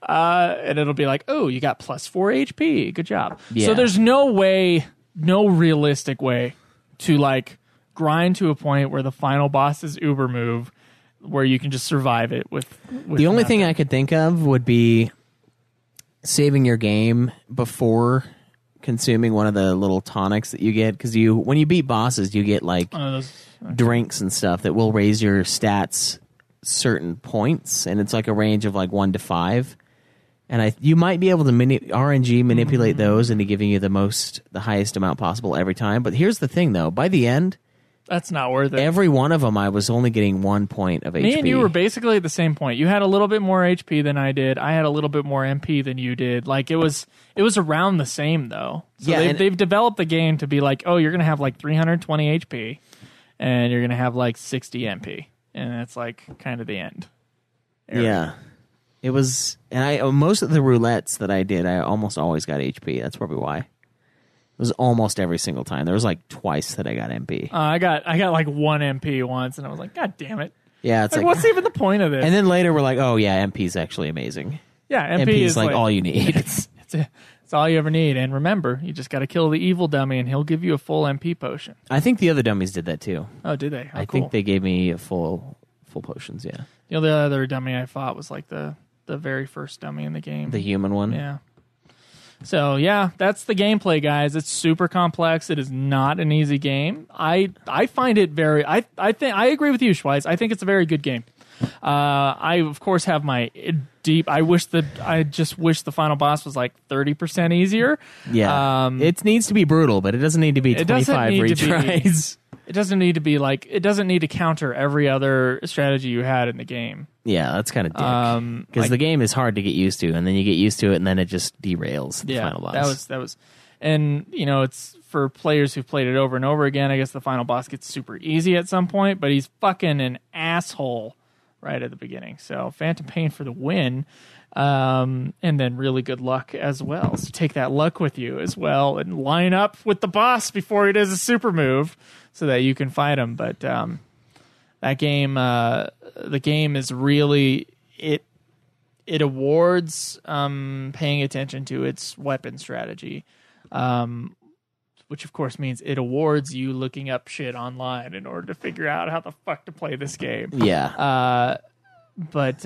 And it'll be like, oh, you got +4 HP. Good job. Yeah. So there's no realistic way to like grind to a point where the final boss is uber move, where you can just survive it with the only thing I could think of would be saving your game before consuming one of the little tonics that you get, because when you beat bosses you get like drinks and stuff that will raise your stats certain points, and it's like a range of like 1 to 5, and you might be able to RNG manipulate those into giving you the highest amount possible every time. But here's the thing though, by the end that's not worth it. Every one of them, I was only getting 1 point of HP. Me and you were basically at the same point. You had a little bit more HP than I did. I had a little bit more MP than you did. Like it was around the same though. So they've developed the game to be like, oh, you're gonna have like 320 HP, and you're gonna have like 60 MP, and that's like kind of the end. Yeah, it was. And most of the roulettes that I did, I almost always got HP. That's probably why. It was almost every single time. There was like twice that I got MP. I got like 1 MP once, and I was like, God damn it. Yeah, it's like what's even the point of this? And then later we're like, oh yeah, MP is actually amazing. Yeah, MP is like all you need. It's all you ever need. And remember, you just got to kill the evil dummy, and he'll give you a full MP potion. I think the other dummies did that too. Oh, did they? I think they gave me full potions. Yeah. The other dummy I fought was like the the very first dummy in the game. The human one. Yeah. So yeah, that's the gameplay, guys. It's super complex. It is not an easy game. I find it very. I think I agree with you, Schweiss. I think it's a very good game. I of course have my deep. I just wish the final boss was like 30% easier. Yeah, it needs to be brutal, but it doesn't need to be 25 retries. It doesn't need to be like. It doesn't need to counter every other strategy you had in the game. Yeah, that's kind of dick. Because the game is hard to get used to, and then you get used to it, and then it just derails the final boss. That was, and it's for players who've played it over and over again. I guess the final boss gets super easy at some point, but he's fucking an asshole right at the beginning. So Phantom Pain for the win, and then really good luck as well. So take that luck with you as well, and line up with the boss before he does a super move, so that you can fight him. But that game, the game is really it awards paying attention to its weapon strategy, which of course means it awards you looking up shit online in order to figure out how the fuck to play this game. Yeah. But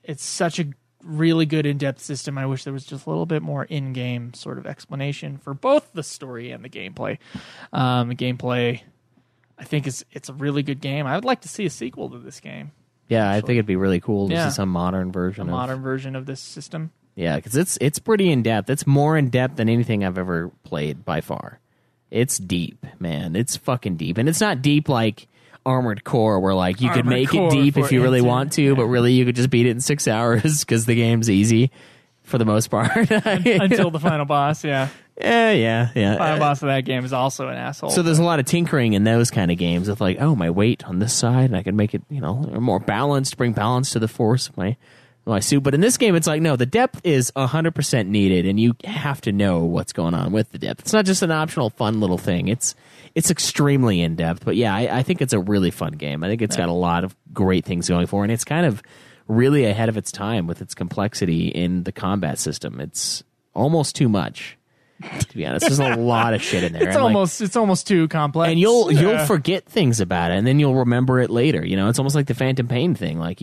it's such a really good in-depth system. I wish there was just a little bit more in-game sort of explanation for both the story and the gameplay. The gameplay, I think it's a really good game. I would like to see a sequel to this game. Yeah, I think it'd be really cool to see some modern version. Modern version of this system. Yeah, because it's pretty in depth. It's more in depth than anything I've ever played by far. It's deep, man. It's fucking deep, and it's not deep like Armored Core, where like you could make it deep if you really want to, but really you could just beat it in 6 hours because the game's easy for the most part. Until the final boss, yeah. Yeah. Final boss of that game is also an asshole. So there's a lot of tinkering in those kind of games with like, oh, my weight on this side, and I can make it, more balanced, bring balance to the force of my suit. But in this game, it's like, no, the depth is 100% needed, and you have to know what's going on with the depth. It's not just an optional fun little thing. It's extremely in depth. But yeah, I think it's a really fun game. I think it's got a lot of great things going for it, and it's kind of really ahead of its time with its complexity in the combat system. It's almost too much, to be honest. There's a lot of shit in there. It's almost too complex, and you'll forget things about it, and then you'll remember it later. It's almost like the Phantom Pain thing. Like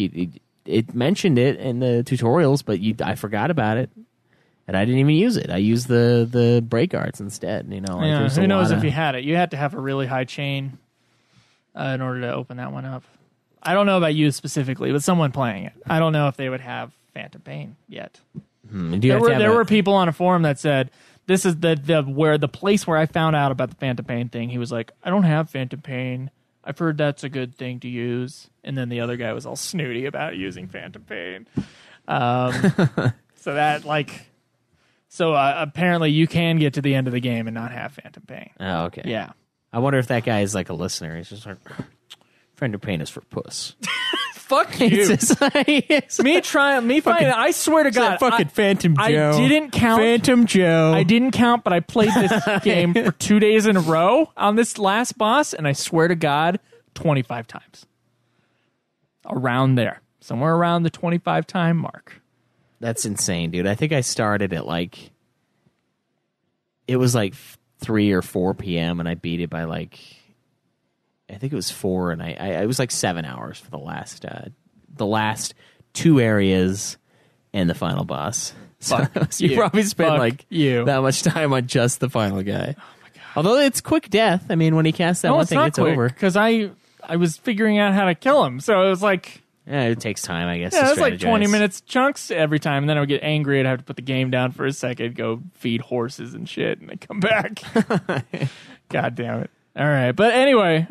it mentioned it in the tutorials, but I forgot about it, and I didn't even use it. I used the break arts instead. Who knows if you had it? You had to have a really high chain in order to open that one up. I don't know about you specifically, but someone playing it. I don't know if they would have Phantom Pain yet. There were people on a forum that said, this is the place where I found out about the Phantom Pain thing. He was like, I don't have Phantom Pain. I've heard that's a good thing to use. And then the other guy was all snooty about using Phantom Pain. So apparently you can get to the end of the game and not have Phantom Pain. Oh, okay. Yeah. I wonder if that guy is like a listener. He's just like, Phantom Pain is for puss. Fuck you. Me finding I swear to God. Fucking Phantom Joe. I didn't count. Phantom Joe. I didn't count, but I played this game for 2 days in a row on this last boss, and I swear to God, 25 times. Around there. Somewhere around the 25 time mark. That's insane, dude. I think I started at it was like 3 or 4 p.m. and I beat it by I think it was 4, and I was like 7 hours for the last 2 areas and the final boss. So you probably spent that much time on just the final guy. Oh my God. Although it's quick death. I mean, when he casts that one thing, it's over. Because I was figuring out how to kill him, so it was like. Yeah, it takes time, I guess. Yeah, it's like 20 minutes chunks every time, and then I would get angry. I'd have to put the game down for a second, go feed horses and shit, and then come back. God damn it. All right, but anyway,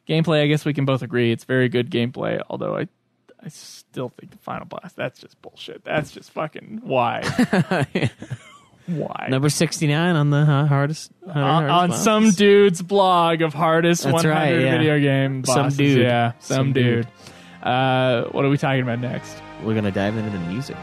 gameplay, I guess we can both agree it's very good gameplay, although I still think the final boss, that's just bullshit. That's just fucking why. Why? Number 69 on the hardest on boss. Some dude's blog of hardest That's 100 right, yeah. video game bosses. Some dude. Yeah, some dude. Dude. What are we talking about next? We're going to dive into the music.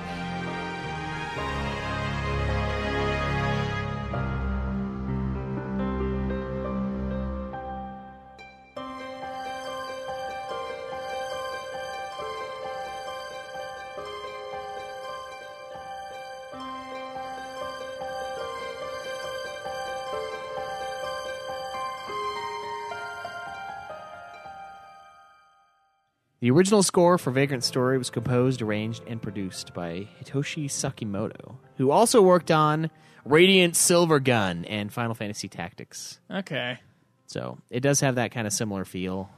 The original score for Vagrant Story was composed, arranged, and produced by Hitoshi Sakimoto, who also worked on Radiant Silver Gun and Final Fantasy Tactics. Okay. So it does have that kind of similar feel.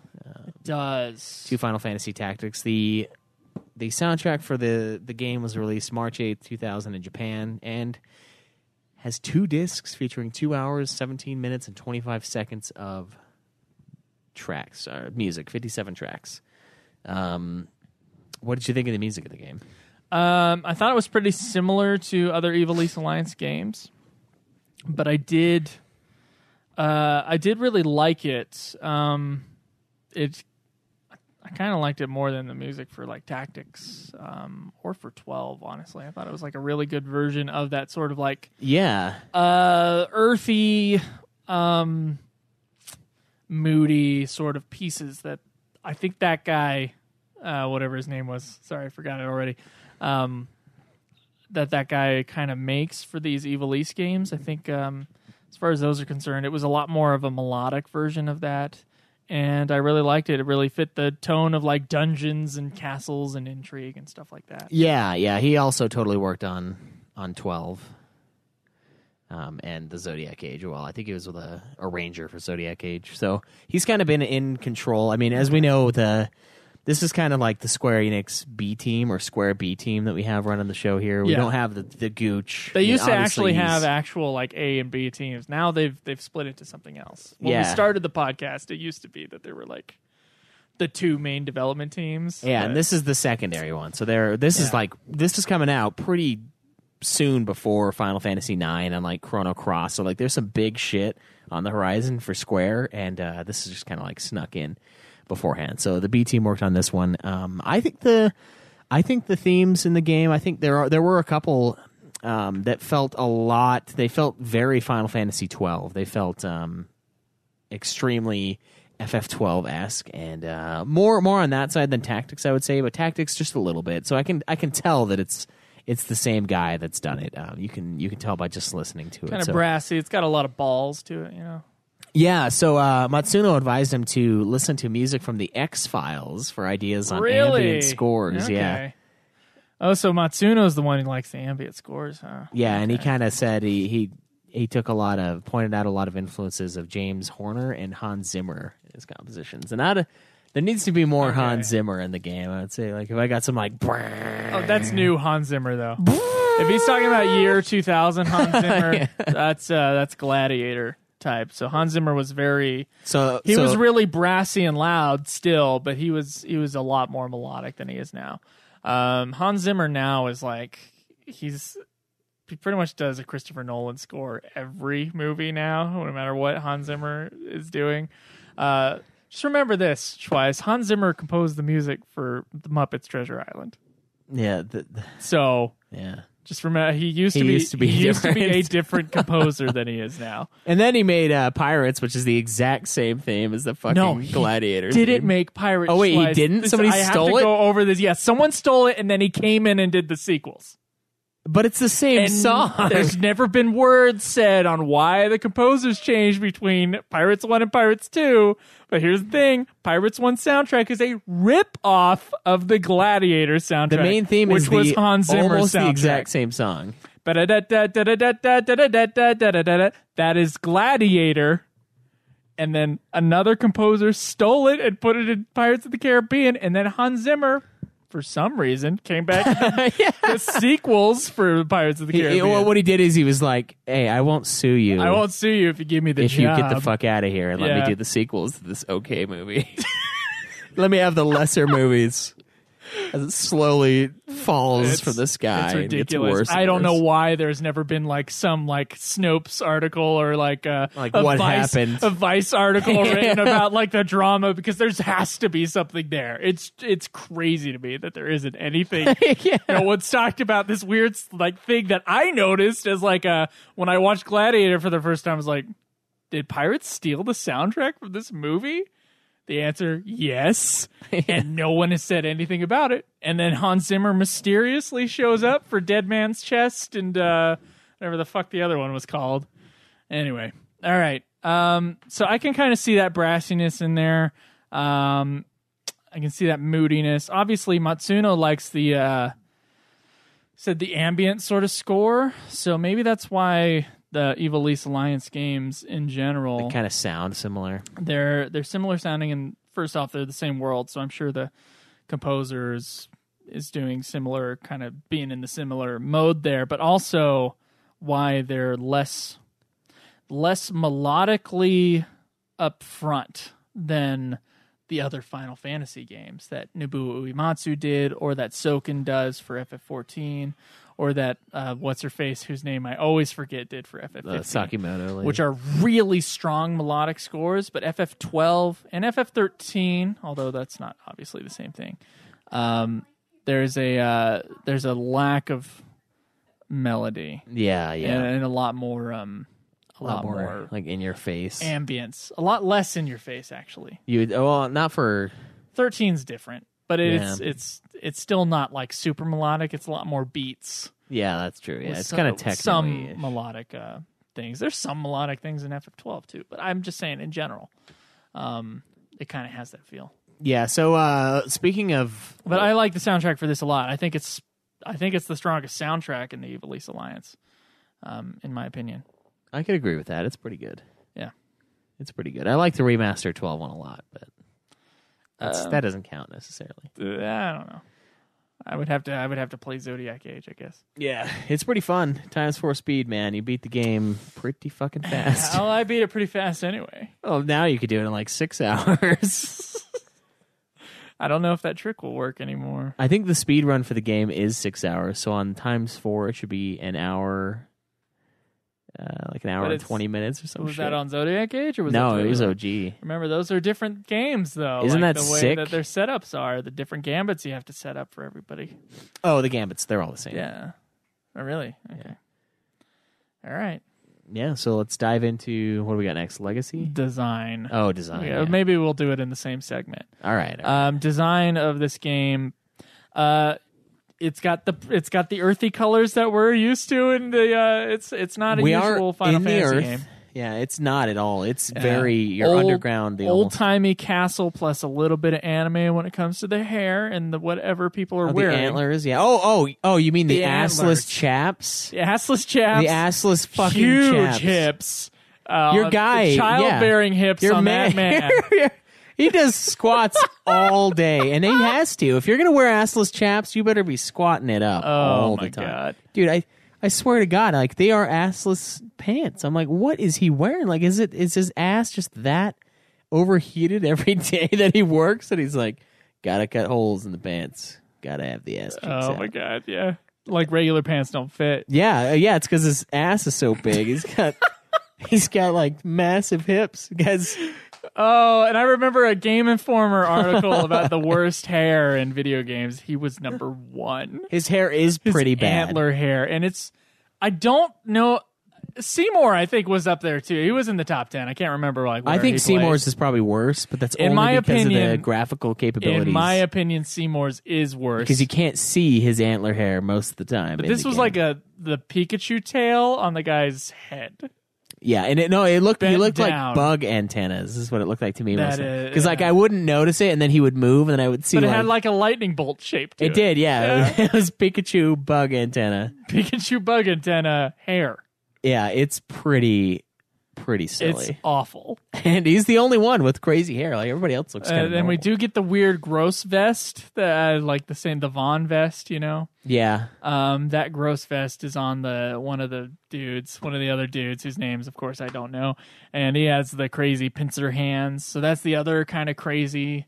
It does. To Final Fantasy Tactics. The soundtrack for the game was released March 8th, 2000 in Japan, and has 2 discs featuring 2 hours, 17 minutes, and 25 seconds of tracks, music, 57 tracks. What did you think of the music of the game? I thought it was pretty similar to other Ivalice Alliance games, but I did really like it. I kind of liked it more than the music for like Tactics or for 12. Honestly, I thought it was like a really good version of that sort of like earthy, moody sort of pieces that I think that guy, whatever his name was, sorry, I forgot it already. That guy kind of makes for these Ivalice games. I think as far as those are concerned, it was a lot more of a melodic version of that, and I really liked it. It really fit the tone of like dungeons and castles and intrigue and stuff like that. Yeah. He also totally worked on 12 and the Zodiac Age. Well, I think he was with a arranger for Zodiac Age, so he's kind of been in control. I mean, as we know, this is kind of like the Square Enix B team or Square B team that we have running the show here. We don't have the Gooch. They used to actually have actual like A and B teams. Now they've split into something else. When we started the podcast, it used to be that there were like the 2 main development teams. Yeah, and this is the secondary one. So this is coming out pretty soon before Final Fantasy IX and like Chrono Cross. So like there's some big shit on the horizon for Square, and this is just kind of like snuck in beforehand. So the B team worked on this one. I think the themes in the game, I think there were a couple that felt a lot. They felt very Final Fantasy 12. They felt extremely FF12-esque and more on that side than Tactics, I would say, but Tactics just a little bit. So I can tell that it's the same guy that's done it. You can tell by just listening to it. Kind of brassy. It's got a lot of balls to it, you know. Yeah, so Matsuno advised him to listen to music from the X-Files for ideas on ambient scores. Okay. Yeah. Oh, so Matsuno's the one who likes the ambient scores, huh? Yeah, and he kind of said he took pointed out a lot of influences of James Horner and Hans Zimmer in his compositions. And there needs to be more Hans Zimmer in the game. I would say, like, if I got some like, oh, that's new Hans Zimmer though. If he's talking about year 2000 Hans Zimmer, that's Gladiator type. So Hans Zimmer was was really brassy and loud still, but he was a lot more melodic than he is now. Hans Zimmer now is like he pretty much does a Christopher Nolan score every movie now, no matter what Hans Zimmer is doing. Just remember this, Schweiss. Hans Zimmer composed the music for The Muppets Treasure Island. Yeah. Yeah. Just remember, he used to be a different composer than he is now. And then he made Pirates, which is the exact same theme as the fucking Gladiator. Didn't make Pirates. Oh wait, he didn't. Somebody stole it. Go over this. Yeah, someone stole it, and then he came in and did the sequels. But it's the same song. There's never been words said on why the composers changed between Pirates 1 and Pirates 2. But here's the thing. Pirates 1 soundtrack is a rip-off of the Gladiator soundtrack. The main theme was Hans Zimmer's almost soundtrack. the exact same song. That is Gladiator. And then another composer stole it and put it in Pirates of the Caribbean. And then Hans Zimmer, for some reason, came back to the sequels for Pirates of the Caribbean. What he did is he was like, hey, I won't sue you. I won't sue you if you give me the job. If you get the fuck out of here and let me do the sequels to this okay movie. Let me have the lesser movies. As it slowly falls from the sky. It's ridiculous. And gets worse. I don't know why there's never been like some like Snopes article or like what happened. A Vice article written about like the drama, because there has to be something there. It's crazy to me that there isn't anything. No one's talked about this weird like thing that I noticed as like when I watched Gladiator for the first time. I was like, did pirates steal the soundtrack from this movie? The answer, yes. And no one has said anything about it. And then Hans Zimmer mysteriously shows up for Dead Man's Chest and whatever the fuck the other one was called. Anyway, all right. So I can kind of see that brassiness in there. I can see that moodiness. Obviously, Matsuno likes the ambient sort of score, so maybe that's why the Ivalice Alliance games in general, they kind of sound similar. They're similar sounding, and first off, they're the same world, so I'm sure the composer is doing similar, kind of being in the similar mode there, but also why they're less melodically upfront than the other Final Fantasy games that Nobuo Uematsu did, or that Soken does for FF14, or that what's-her-face, whose name I always forget, did for FF15. Sakimoto lady. Which are really strong melodic scores, but FF12 and FF13, although that's not obviously the same thing, there's a lack of melody. Yeah. And a lot more... a lot more like in your face ambience, a lot less in your face actually. Not for 13's different, but it's still not like super melodic. It's a lot more beats. Yeah, that's true. Yeah, it's kind of technically some melodic things. There's some melodic things in FF12 too, but I'm just saying in general, it kind of has that feel. Yeah. So speaking of, but I like the soundtrack for this a lot. I think it's the strongest soundtrack in the Ivalice Alliance, in my opinion. I could agree with that. It's pretty good. Yeah. It's pretty good. I like the remaster 12 one a lot, but that doesn't count necessarily. I don't know. I would have to play Zodiac Age, I guess. Yeah, it's pretty fun. Times 4 speed, man. You beat the game pretty fucking fast. Well, I beat it pretty fast anyway. Well, now you could do it in like 6 hours. I don't know if that trick will work anymore. I think the speed run for the game is 6 hours, so on times 4 it should be an hour. Like an hour and 20 minutes or something. Was that on Zodiac Age or was no? That it was OG. Remember, those are different games, though. Isn't like that the way sick? that their setups are, the different gambits you have to set up for everybody. Oh, the gambits—they're all the same. Yeah. Oh, really? Okay. Yeah. All right. Yeah. So let's dive into what do we got next? Legacy design. Oh, design. Yeah. Maybe we'll do it in the same segment. All right. Design of this game. It's got the earthy colors that we're used to, and it's not a usual Final Fantasy game. Yeah, it's not at all. It's very underground, the old timey castle plus a little bit of anime when it comes to the hair and the whatever people are wearing. The antlers, yeah. Oh, you mean the assless chaps? The assless chaps. The assless fucking huge chaps. Hips. Your guy, childbearing hips on that man. He does squats all day, and he has to. If you're going to wear assless chaps, you better be squatting it up all the time. God. Dude, I swear to God, like, they are assless pants. I'm like, what is he wearing? Like, is his ass just that overheated every day that he works? And he's like, gotta cut holes in the pants. Gotta have the ass cheeks out. My God, yeah. Like regular pants don't fit. Yeah, it's because his ass is so big. He's got like massive hips. Guys. Oh, and I remember a Game Informer article about the worst hair in video games. He was number 1. His hair is pretty bad. Antler hair. And I don't know. Seymour, I think, was up there too. He was in the top 10. I can't remember where I think Seymour's is probably worse, but that's only because of the graphical capabilities. In my opinion, Seymour's is worse. Because you can't see his antler hair most of the time. But this was like the Pikachu tail on the guy's head. Yeah, and he looked like bug antennas. This is what it looked like to me. Because I wouldn't notice it, and then he would move, and then I would see. But it had like a lightning bolt shape to it. It did, yeah. It was Pikachu bug antenna. Pikachu bug antenna hair. Yeah, it's pretty silly. It's awful. And he's the only one with crazy hair. Like everybody else looks kind of normal. And we do get the weird gross vest, like the Vaughn vest, you know? Yeah. That gross vest is on one of the other dudes whose names, of course, I don't know. And he has the crazy pincer hands. So that's the other kind of crazy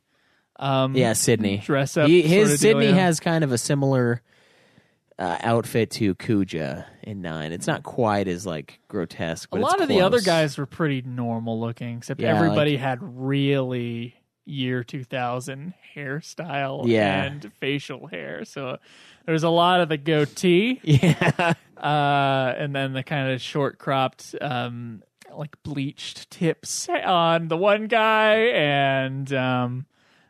Sydney. Dress up. Sydney has kind of a similar outfit to Kuja in 9. It's not quite as like grotesque, but a lot of the other guys were pretty normal looking, except everybody had really year 2000 hairstyle and facial hair. So there's a lot of the goatee, and then the kind of short cropped, like bleached tips on the one guy, and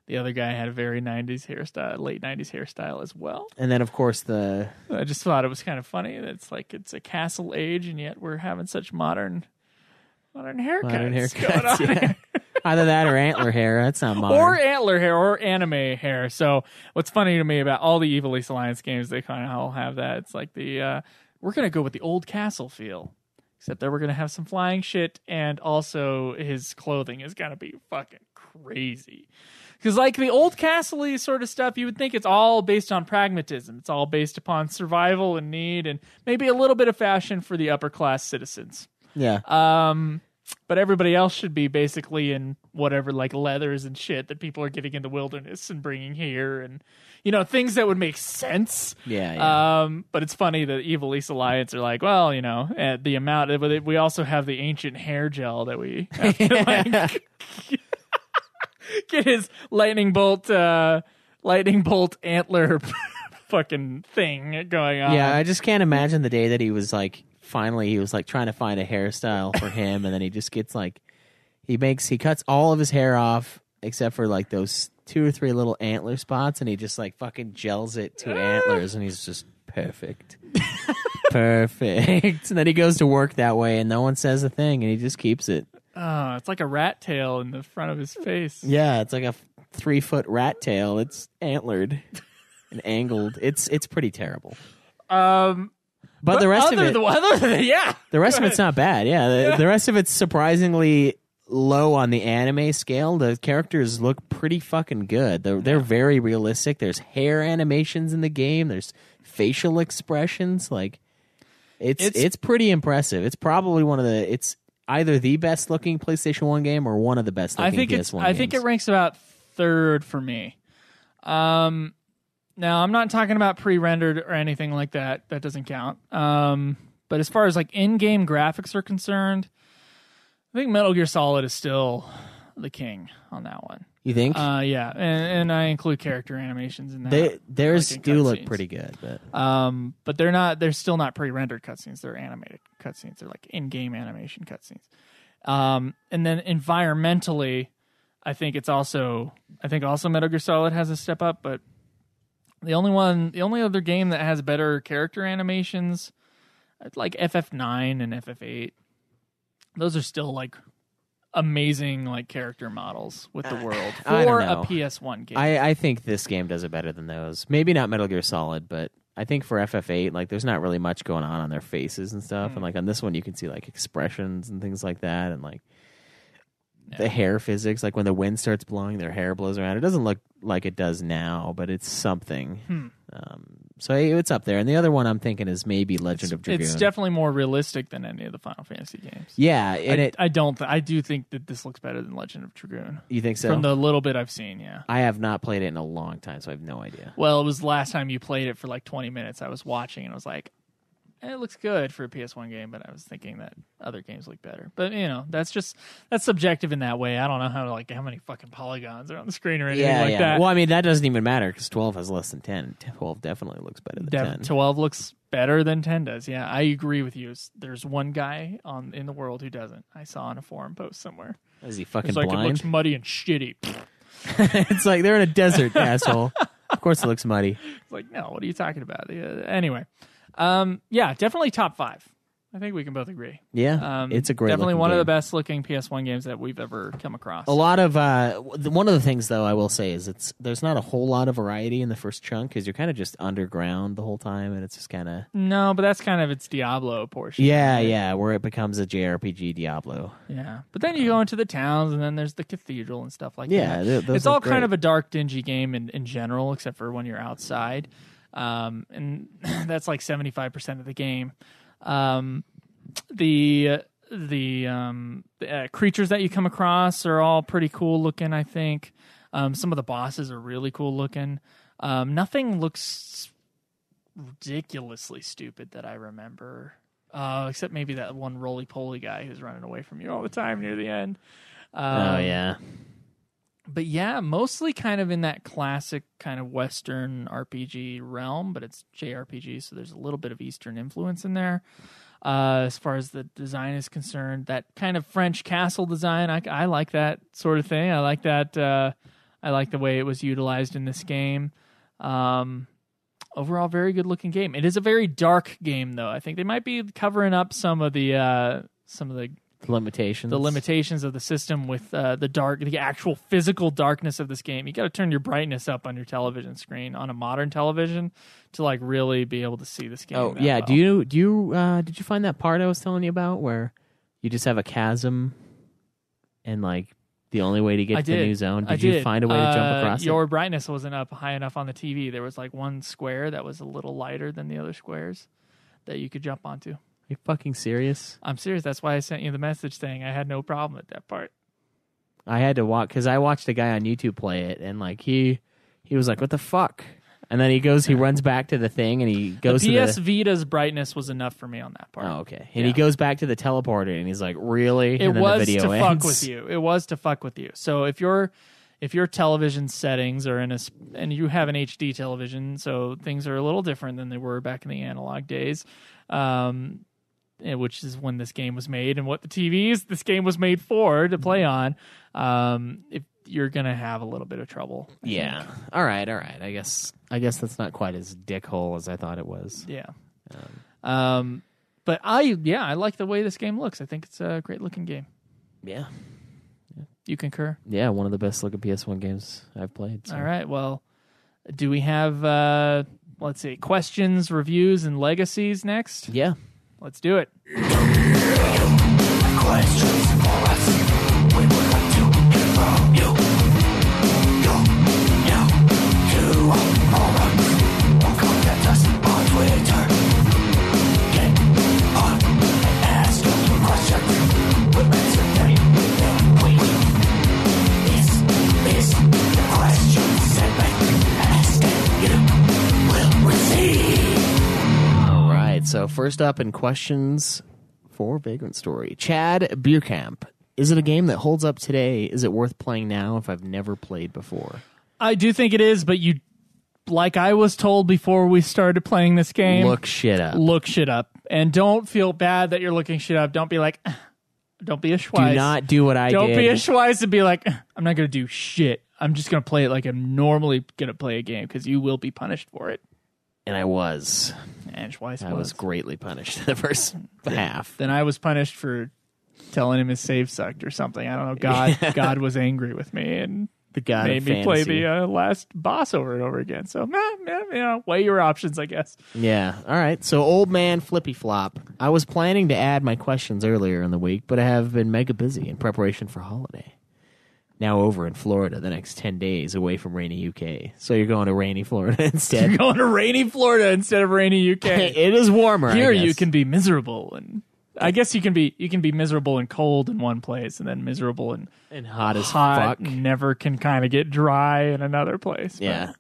the other guy had a very 90s hairstyle, late 90s hairstyle as well. And then, of course, I just thought it was kind of funny. It's like it's a castle age, and yet we're having such modern haircuts going on. Either that or antler hair. That's not modern. Or antler hair or anime hair. So what's funny to me about all the Ivalice Alliance games, they kind of all have that. It's like we're going to go with the old castle feel. Except that we're going to have some flying shit, and also his clothing is going to be fucking crazy. Because like the old castle-y sort of stuff, you would think it's all based on pragmatism. It's all based upon survival and need, and maybe a little bit of fashion for the upper-class citizens. Yeah. But everybody else should be basically in whatever, like leathers and shit that people are getting in the wilderness and bringing here, and things that would make sense. Yeah. But it's funny that Ivalice Alliance are like, well, at the amount. We also have the ancient hair gel that we have to, get his lightning bolt antler fucking thing going on. Yeah, I just can't imagine the day that he was like. Finally, he was like trying to find a hairstyle for him, and then he just gets like he cuts all of his hair off except for like those 2 or 3 little antler spots, and he just like fucking gels it to antlers, and he's just perfect. Perfect. And then he goes to work that way, and no one says a thing, and he just keeps it. Oh, it's like a rat tail in the front of his face. Yeah, it's like a 3-foot rat tail. It's antlered and angled. It's pretty terrible. But the rest of it, the rest of it's not bad. Yeah, the rest of it's surprisingly low on the anime scale. The characters look pretty fucking good. They're very realistic. There's hair animations in the game. There's facial expressions. Like it's pretty impressive. It's probably it's either the best looking PlayStation 1 game or one of the best looking PS1 games. I think it ranks about 3rd for me. Now, I'm not talking about pre-rendered or anything like that. That doesn't count. But as far as like in-game graphics are concerned, I think Metal Gear Solid is still the king on that one. You think? Yeah, and I include character animations in that. Theirs do look pretty good, but they're not. They're still not pre-rendered cutscenes. They're animated cutscenes. They're like in-game animation cutscenes. And then environmentally, I think also Metal Gear Solid has a step up, but. The only other game that has better character animations, like FF9 and FF8, those are still like amazing like character models with the world for a PS1 game. I think this game does it better than those. Maybe not Metal Gear Solid, but I think for FF8, like there's not really much going on their faces and stuff. And like on this one, you can see like expressions and things like that, and like the hair physics, like when the wind starts blowing, their hair blows around. It doesn't look like it does now, but it's something. So it's up there. And the other one I'm thinking is maybe Legend of Dragoon. It's definitely more realistic than any of the Final Fantasy games. Yeah, and I do think that this looks better than Legend of Dragoon. You think so? From the little bit I've seen, yeah. I have not played it in a long time, so I have no idea. Well, it was the last time you played it for like 20 minutes. I was watching and I was like, it looks good for a PS1 game, but I was thinking that other games look better. But that's subjective in that way. I don't know how many fucking polygons are on the screen or anything like that. Well, I mean that doesn't even matter because 12 has less than 10. 12 definitely looks better than 10. 12 looks better than 10 does. Yeah, I agree with you. There's one guy in the world who doesn't. I saw on a forum post somewhere. Is he fucking blind? blind? It looks muddy and shitty. It's like they're in a desert, asshole. Of course it looks muddy. It's like, no, what are you talking about? Anyway. Yeah, definitely top 5. I think we can both agree. Yeah, it's a great definitely one game. of the best looking PS1 games that we've ever come across. A lot of one of the things though I will say is there's not a whole lot of variety in the first chunk because you're kind of just underground the whole time and it's just kind of no, but that's kind of its Diablo portion. Yeah, right? Yeah, where it becomes a JRPG Diablo. Yeah, but then you go into the towns and then there's the cathedral and stuff like that. Yeah, it's all kind of a dark, dingy game in general, except for when you're outside. And that's like 75% of the game. The creatures that you come across are all pretty cool looking, I think. Some of the bosses are really cool looking. Nothing looks ridiculously stupid that I remember. Except maybe that one roly-poly guy who's running away from you all the time near the end. Oh, yeah. But yeah, mostly kind of in that classic kind of Western RPG realm, but it's JRPG, so there's a little bit of Eastern influence in there. As far as the design is concerned, that kind of French castle design, I like that sort of thing. I like that. I like the way it was utilized in this game. Overall, very good looking game. It is a very dark game, though. I think they might be covering up some of the The limitations of the system with the actual physical darkness of this game. You got to turn your brightness up on your television screen on a modern television to like really be able to see this game. Oh yeah, well. Did you find that part I was telling you about where you just have a chasm and like the only way to get to the new zone? Did you find a way to jump across your brightness wasn't up high enough on the TV. There was like one square that was a little lighter than the other squares that you could jump onto. You fucking serious? I'm serious. That's why I sent you the message saying I had no problem at that part. I had to walk because I watched a guy on YouTube play it, and like he was like, "What the fuck?" And then he runs back to the thing, and he goes. The PS Vita's brightness was enough for me on that part. Oh, okay. And he goes back to the teleporter, and he's like, "Really?" It was to fuck with you. It was to fuck with you. So if your television settings are and you have an HD television, so things are a little different than they were back in the analog days. Which is when this game was made and what the TVs this game was made for to play on, if you're going to have a little bit of trouble. Yeah. All right. I guess that's not quite as dickhole as I thought it was. Yeah. But I like the way this game looks. I think it's a great looking game. Yeah. You concur? Yeah, one of the best looking PS1 games I've played. So. All right. Well, do we have, let's see, questions, reviews, and legacies next? Yeah. Let's do it. Questions for us. We would like to hear from you. To morons. Or contact us on Twitter. Get on and ask us your questions. We'll answer them within week. This is the question segment. Ask and you will receive. So first up in questions for Vagrant Story, Chad Beercamp. Is it a game that holds up today? Is it worth playing now if I've never played before? I do think it is, but like I was told before we started playing this game, look shit up. And don't feel bad that you're looking shit up. Don't be like, don't be a Schweiss. Do not do what I did. Don't be a Schweiss and be like, I'm not going to do shit. I'm just going to play it like I'm normally going to play a game because you will be punished for it. And I was. And Schweiss was greatly punished the first half. Then I was punished for telling him his save sucked or something. I don't know. God was angry with me and the God made me play the last boss over and over again. So, weigh your options, I guess. Yeah. All right. So, old man Flippy Flop. I was planning to add my questions earlier in the week, but I have been mega busy in preparation for holiday. Now over in Florida the next 10 days away from rainy UK. So you're going to rainy Florida instead. You're going to rainy Florida instead of rainy UK. It is warmer. Here you can be miserable, and I guess you can be miserable and cold in one place, and then miserable and hot as fuck. Never can kind of get dry in another place. Yeah.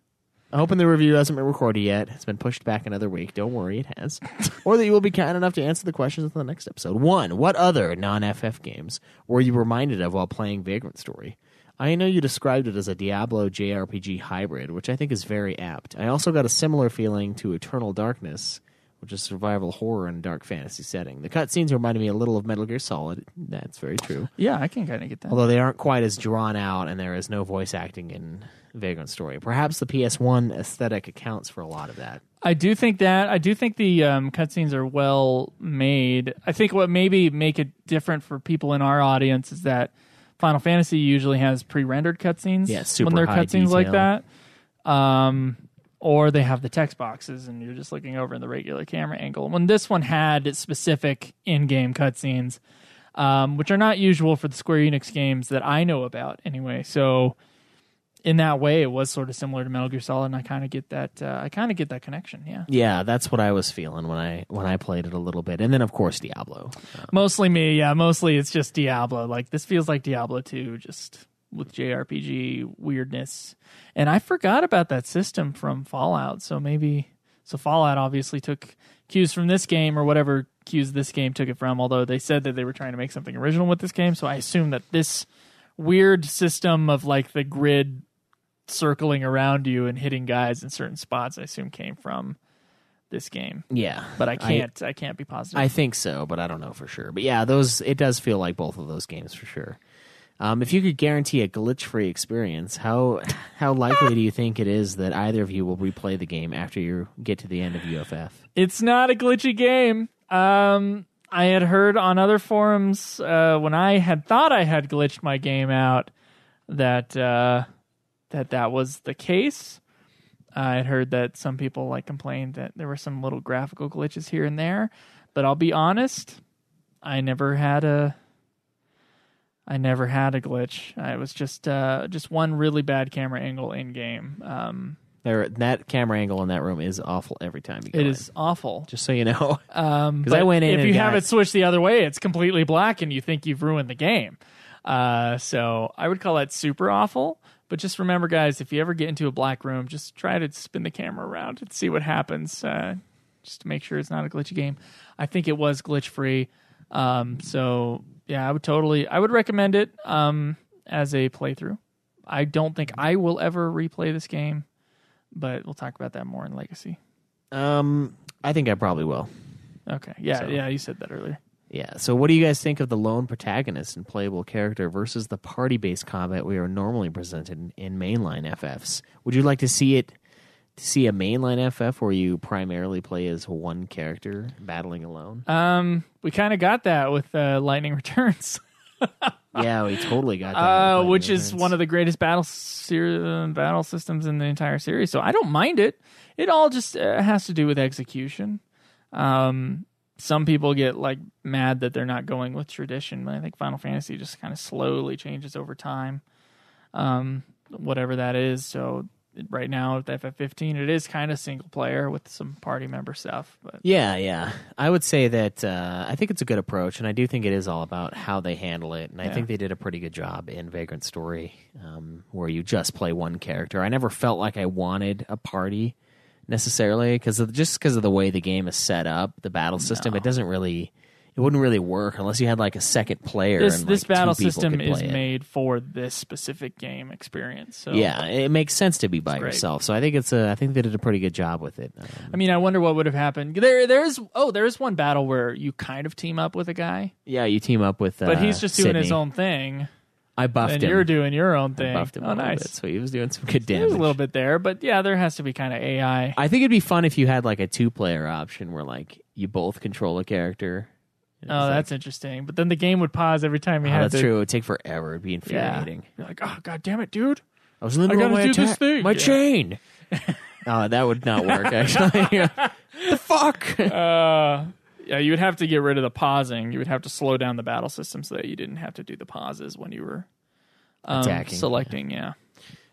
I'm hoping the review hasn't been recorded yet. It's been pushed back another week. Don't worry, it has. Or that you will be kind enough to answer the questions in the next episode. 1. What other non-FF games were you reminded of while playing Vagrant Story? I know you described it as a Diablo JRPG hybrid, which I think is very apt. I also got a similar feeling to Eternal Darkness, which is survival horror in a dark fantasy setting. The cutscenes reminded me a little of Metal Gear Solid. That's very true. Yeah, I can kind of get that. Although they aren't quite as drawn out, and there is no voice acting in Vagrant Story. Perhaps the PS1 aesthetic accounts for a lot of that. I do think that. I do think the cutscenes are well made. I think what maybe make it different for people in our audience is that Final Fantasy usually has pre-rendered cutscenes when they're cutscenes detail. Like that. Or they have the text boxes and you're just looking over in the regular camera angle. When this one had specific in-game cutscenes, which are not usual for the Square Enix games that I know about anyway. So in that way, it was sort of similar to Metal Gear Solid, and I kind of get that. I kind of get that connection. Yeah. Yeah, that's what I was feeling when I played it a little bit, and then of course Diablo. Mostly me. Yeah, mostly it's just Diablo. Like this feels like Diablo 2, just with JRPG weirdness. And I forgot about that system from Fallout. So Fallout obviously took cues from this game, or whatever cues this game took it from. Although they said that they were trying to make something original with this game, so I assume that this weird system of like the grid circling around you and hitting guys in certain spots, I assume came from this game. Yeah. But I can't be positive. I think so, but I don't know for sure. But yeah, it does feel like both of those games for sure. If you could guarantee a glitch-free experience, how likely do you think it is that either of you will replay the game after you get to the end of UFF? It's not a glitchy game. I had heard on other forums when I had thought I had glitched my game out that that was the case. I had heard that some people like complained that there were some little graphical glitches here and there, but I'll be honest, I never had a glitch. It was just one really bad camera angle in game. That camera angle in that room is awful every time you go It in. is awful. Just so you know. Because I went in if and you got- have it switched the other way, it's completely black and you think you've ruined the game. So I would call that super awful. But just remember, guys, if you ever get into a black room, just try to spin the camera around and see what happens, just to make sure it's not a glitchy game. I think it was glitch-free. So, yeah, I would recommend it as a playthrough. I don't think I will ever replay this game, but we'll talk about that more in Legacy. I think I probably will. Okay. Yeah, you said that earlier. Yeah. So what do you guys think of the lone protagonist and playable character versus the party-based combat we are normally presented in mainline FFs? Would you like to see a mainline FF where you primarily play as one character battling alone? We kind of got that with Lightning Returns. Yeah, we totally got that. Which is one of the greatest battle systems in the entire series. So I don't mind it. It all just has to do with execution. Some people get like mad that they're not going with tradition, but I think Final Fantasy just kind of slowly changes over time, whatever that is. So right now with FF15, it is kind of single player with some party member stuff. But Yeah. I would say that I think it's a good approach, and I do think it is all about how they handle it. And I think they did a pretty good job in Vagrant Story, where you just play one character. I never felt like I wanted a party necessarily because of the way the game is set up, the battle system. It wouldn't really work unless you had like a second player. This battle system is made for this specific game experience. So yeah, it makes sense to be by yourself. So I think I think they did a pretty good job with it. I mean, I wonder what would have happened. There's one battle where you kind of team up with a guy. Yeah, you team up with, but he's just doing Sydney. his own thing. I buffed him. And you're doing your own thing. I buffed him a little bit, so he was doing some good damage. There's a little bit there, but yeah, there has to be kind of AI. I think it'd be fun if you had like a 2-player option where like you both control a character. Oh, that's interesting. But then the game would pause every time you had that's true. It would take forever. It'd be infuriating. You're like, oh, god damn it, dude. I was in the middle of my do this thing. My chain. Oh, that would not work, actually. The fuck? Yeah, you would have to get rid of the pausing. You would have to slow down the battle system so that you didn't have to do the pauses when you were attacking. Selecting, yeah.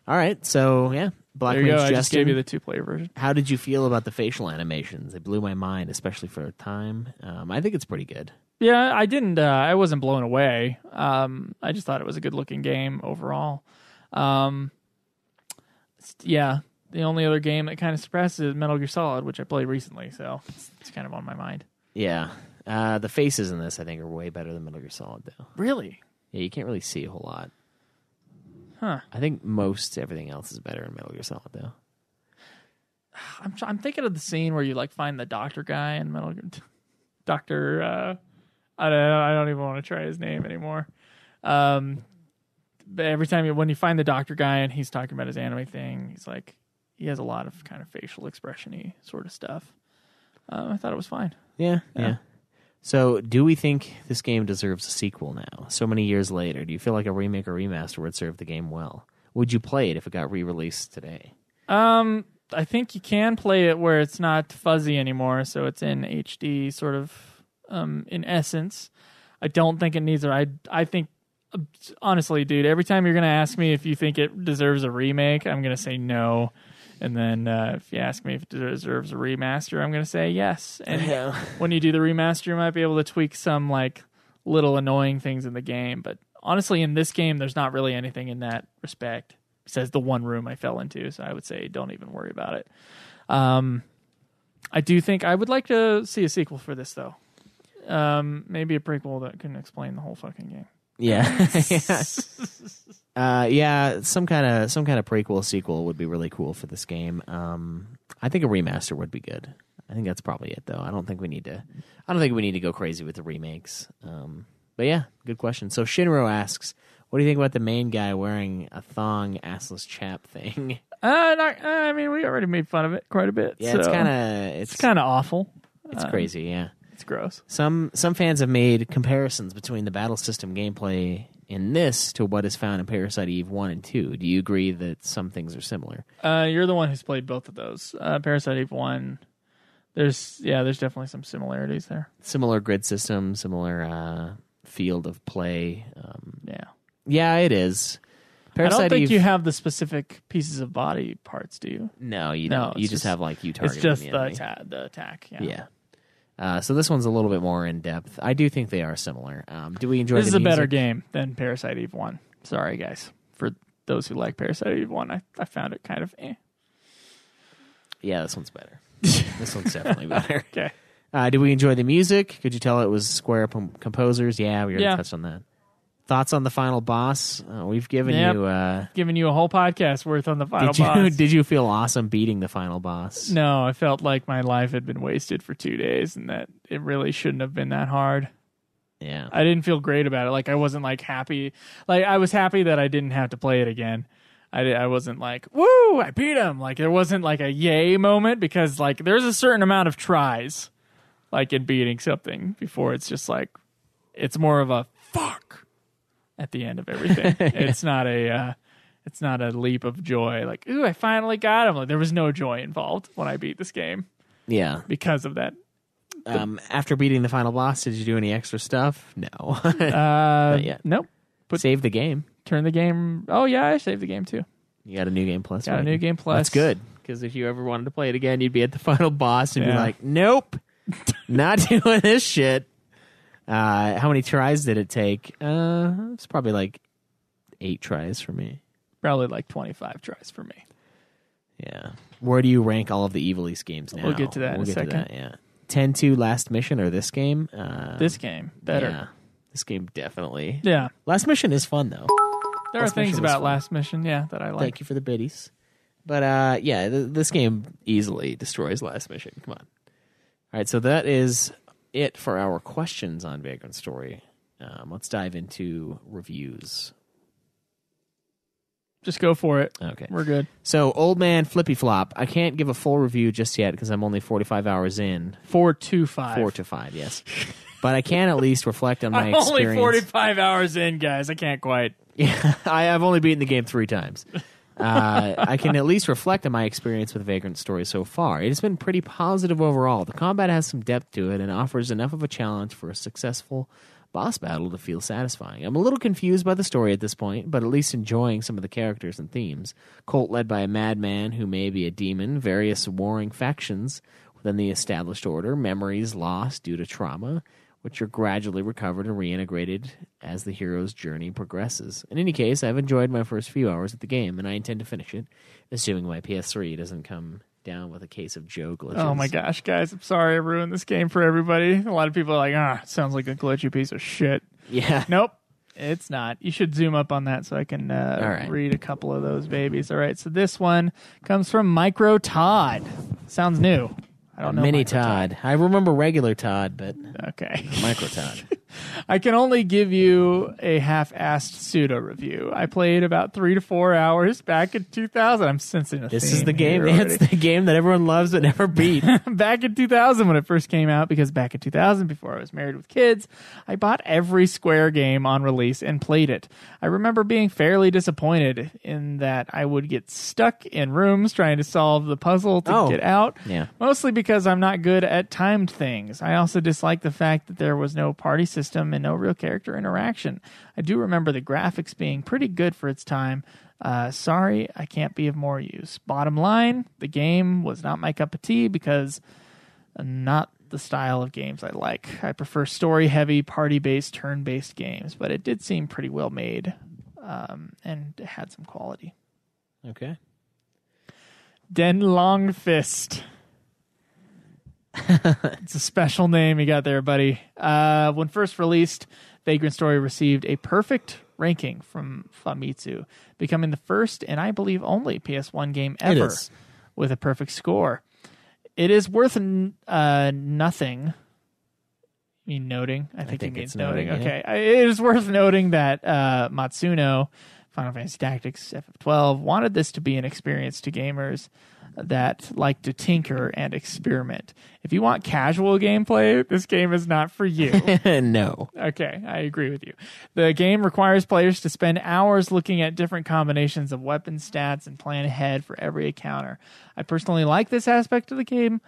All right, so yeah. There you go. I just gave you the 2-player version. How did you feel about the facial animations? They blew my mind, especially for a time. I think it's pretty good. Yeah, I didn't. I wasn't blown away. I just thought it was a good-looking game overall. Yeah, the only other game that kind of suppresses is Metal Gear Solid, which I played recently, so it's kind of on my mind. Yeah, the faces in this I think are way better than Metal Gear Solid, though. Really? Yeah, you can't really see a whole lot. Huh. I think most everything else is better in Metal Gear Solid, though. I'm thinking of the scene where you like find the doctor guy in Metal Gear. Doctor, I don't even want to try his name anymore. But every time when you find the doctor guy and he's talking about his anime thing, he's like, he has a lot of kind of facial expression-y sort of stuff. I thought it was fine. Yeah. So, do we think this game deserves a sequel now? So many years later, do you feel like a remake or remaster would serve the game well? Would you play it if it got re-released today? I think you can play it where it's not fuzzy anymore, so it's in HD sort of in essence. I don't think it needs I think, honestly, dude, every time you're going to ask me if you think it deserves a remake, I'm going to say no. And then if you ask me if it deserves a remaster, I'm going to say yes. And when you do the remaster, you might be able to tweak some like little annoying things in the game. But honestly, in this game, there's not really anything in that respect besides the one room I fell into. So I would say don't even worry about it. I do think I would like to see a sequel for this, though. Maybe a prequel that can explain the whole fucking game. Yeah. Some kind of prequel sequel would be really cool for this game. I think a remaster would be good. I think that's probably it, though. I don't think we need to go crazy with the remakes. But yeah, good question. So Shinro asks, what do you think about the main guy wearing a thong assless chap thing? I mean, we already made fun of it quite a bit. Yeah, so it's kind of awful. It's crazy, yeah. It's gross. Some fans have made comparisons between the battle system gameplay in this to what is found in Parasite Eve 1 and 2. Do you agree that some things are similar? You're the one who's played both of those. Parasite Eve 1, there's definitely some similarities there. Similar grid system, similar field of play. Yeah, it is. Parasite I don't think Eve, you have the specific pieces of body parts, do you? No, you don't. You just have like you target. It's just the attack. Yeah. So this one's a little bit more in depth. I do think they are similar. Do we enjoy? This is a better game than Parasite Eve 1. Sorry, guys, for those who like Parasite Eve 1. I found it kind of Yeah, this one's better. This one's definitely better. Okay. Did we enjoy the music? Could you tell it was Square composers? Yeah, we already touched on that. Thoughts on the final boss? We've given you given you a whole podcast worth on the final boss. Did you feel awesome beating the final boss? No, I felt like my life had been wasted for 2 days and that it really shouldn't have been that hard. Yeah. I didn't feel great about it. Like I wasn't like happy. Like I was happy that I didn't have to play it again. I wasn't like, woo, I beat him. Like there wasn't like a yay moment because like there's a certain amount of tries like in beating something before it's just like, it's more of a fuck at the end of everything. It's not a leap of joy. Like, ooh, I finally got him. Like there was no joy involved when I beat this game. Yeah. Because of that. After beating the final boss, did you do any extra stuff? No. Not yet. Nope. Save the game. Turn the game. Oh yeah, I saved the game too. You got a new game plus. Got a new game plus. That's good because if you ever wanted to play it again, you'd be at the final boss and be like, nope, not doing this shit. How many tries did it take? It's probably like 8 tries for me. Probably like 25 tries for me. Yeah. Where do you rank all of the Ivalice games now? We'll get to that in a second. Yeah. 10-2 Last Mission or this game? This game. Better. Yeah. This game definitely. Yeah. Last Mission is fun though. There are things about Last Mission, that I like. Thank you for the biddies. But this game easily destroys Last Mission. Come on. All right, so that is it for our questions on Vagrant Story. Let's dive into reviews. Just go for it. Okay. We're good. So, Old Man Flippy Flop. I can't give a full review just yet because I'm only 45 hours in. 4 to 5. 4 to 5, yes. But I can at least reflect on my experience. I'm only 45 hours in, guys. I can't quite. Yeah, I have only beaten the game 3 times. I can at least reflect on my experience with Vagrant Story so far. It has been pretty positive overall. The combat has some depth to it and offers enough of a challenge for a successful boss battle to feel satisfying. I'm a little confused by the story at this point, but at least enjoying some of the characters and themes. Cult led by a madman who may be a demon, various warring factions within the established order, memories lost due to trauma, which are gradually recovered and reintegrated as the hero's journey progresses. In any case, I've enjoyed my first few hours at the game, and I intend to finish it, assuming my PS3 doesn't come down with a case of Joe glitches. Oh my gosh, guys, I'm sorry I ruined this game for everybody. A lot of people are like, it sounds like a glitchy piece of shit. Yeah. Nope, it's not. You should zoom up on that so I can read a couple of those babies. All right, so this one comes from Micro Todd. Sounds new. I don't know. Mini Todd. I remember regular Todd, but okay. Micro Todd. I can only give you a half-assed pseudo review. I played about 3 to 4 hours back in 2000. I'm sensing a This theme is the game. here It's the game that everyone loves but never beat. Back in 2000 when it first came out, because back in 2000, before I was married with kids, I bought every Square game on release and played it. I remember being fairly disappointed in that I would get stuck in rooms trying to solve the puzzle to get out. Yeah. Mostly because I'm not good at timed things. I also dislike the fact that there was no party system and no real character interaction. I do remember the graphics being pretty good for its time. Sorry, I can't be of more use. Bottom line, the game was not my cup of tea because not the style of games I like. I prefer story-heavy, party-based, turn-based games, but it did seem pretty well made and it had some quality. Okay. Den Long Fist. It's a special name you got there, buddy. When first released, Vagrant Story received a perfect ranking from Famitsu, becoming the first and I believe only PS1 game ever with a perfect score. It is worth nothing. You mean noting? I think it means noting. Okay. It is worth noting that Matsuno, Final Fantasy Tactics FF12, wanted this to be an experience to gamers that like to tinker and experiment. If you want casual gameplay, this game is not for you. No. Okay, I agree with you. The game requires players to spend hours looking at different combinations of weapon stats and plan ahead for every encounter. I personally like this aspect of the game,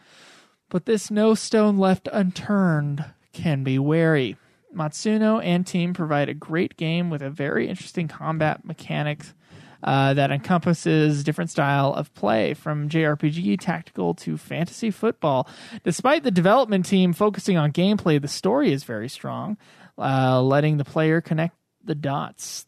but this no stone left unturned can be wary. Matsuno and team provide a great game with a very interesting combat mechanics that encompasses different style of play, from JRPG tactical to fantasy football. Despite the development team focusing on gameplay, the story is very strong, letting the player connect the dots.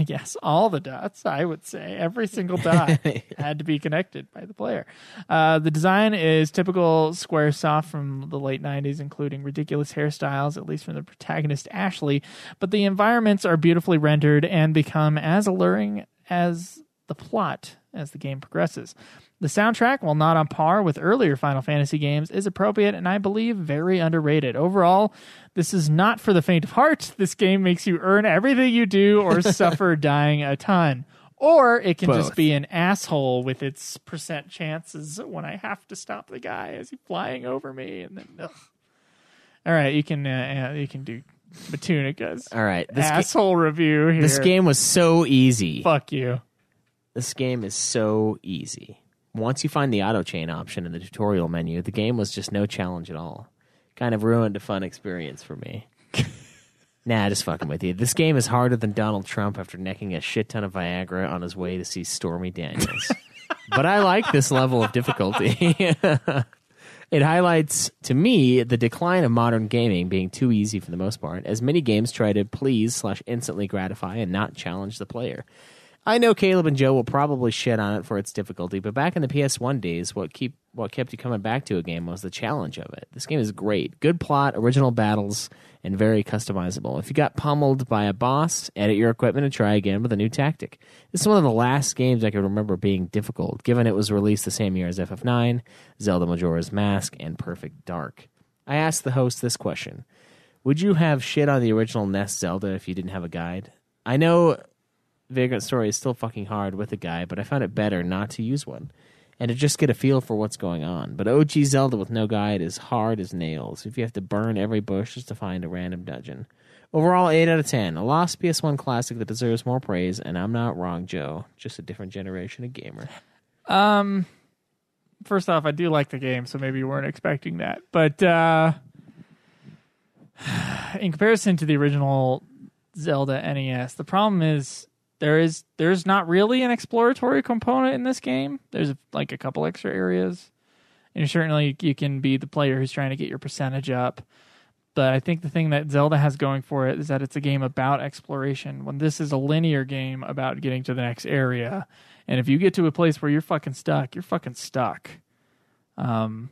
Yes, all the dots, I would say. Every single dot had to be connected by the player. The design is typical Squaresoft from the late 90s, including ridiculous hairstyles, at least from the protagonist Ashley, but the environments are beautifully rendered and become as alluring as the plot as the game progresses. The soundtrack, while not on par with earlier Final Fantasy games, is appropriate and I believe very underrated. Overall, this is not for the faint of heart. This game makes you earn everything you do or suffer dying a ton. Or it can just be an asshole with its percent chances when I have to stop the guy as he's flying over me. And then, ugh. All right, you can do Matunica's all right, asshole review here. This game was so easy. Fuck you. This game is so easy. Once you find the auto chain option in the tutorial menu, the game was just no challenge at all. Kind of ruined a fun experience for me. Nah, just fucking with you. This game is harder than Donald Trump after necking a shit ton of Viagra on his way to see Stormy Daniels. But I like this level of difficulty. It highlights, to me, the decline of modern gaming being too easy for the most part, as many games try to please/instantly gratify and not challenge the player. I know Caleb and Joe will probably shit on it for its difficulty, but back in the PS1 days, what kept you coming back to a game was the challenge of it. This game is great. Good plot, original battles, and very customizable. If you got pummeled by a boss, edit your equipment and try again with a new tactic. This is one of the last games I can remember being difficult, given it was released the same year as FF9, Zelda Majora's Mask, and Perfect Dark. I asked the host this question. Would you have shit on the original NES Zelda if you didn't have a guide? I know Vagrant Story is still fucking hard with a guide, but I found it better not to use one and to just get a feel for what's going on. But OG Zelda with no guide is hard as nails if you have to burn every bush just to find a random dungeon. Overall, 8 out of 10. A lost PS1 classic that deserves more praise, and I'm not wrong, Joe. Just a different generation of gamer. First off, I do like the game, so maybe you weren't expecting that. But in comparison to the original Zelda NES, the problem is there's not really an exploratory component in this game. There's like a couple extra areas, and certainly you can be the player who's trying to get your percentage up. But I think the thing that Zelda has going for it is that it's a game about exploration, when this is a linear game about getting to the next area. And if you get to a place where you're fucking stuck, you're fucking stuck. And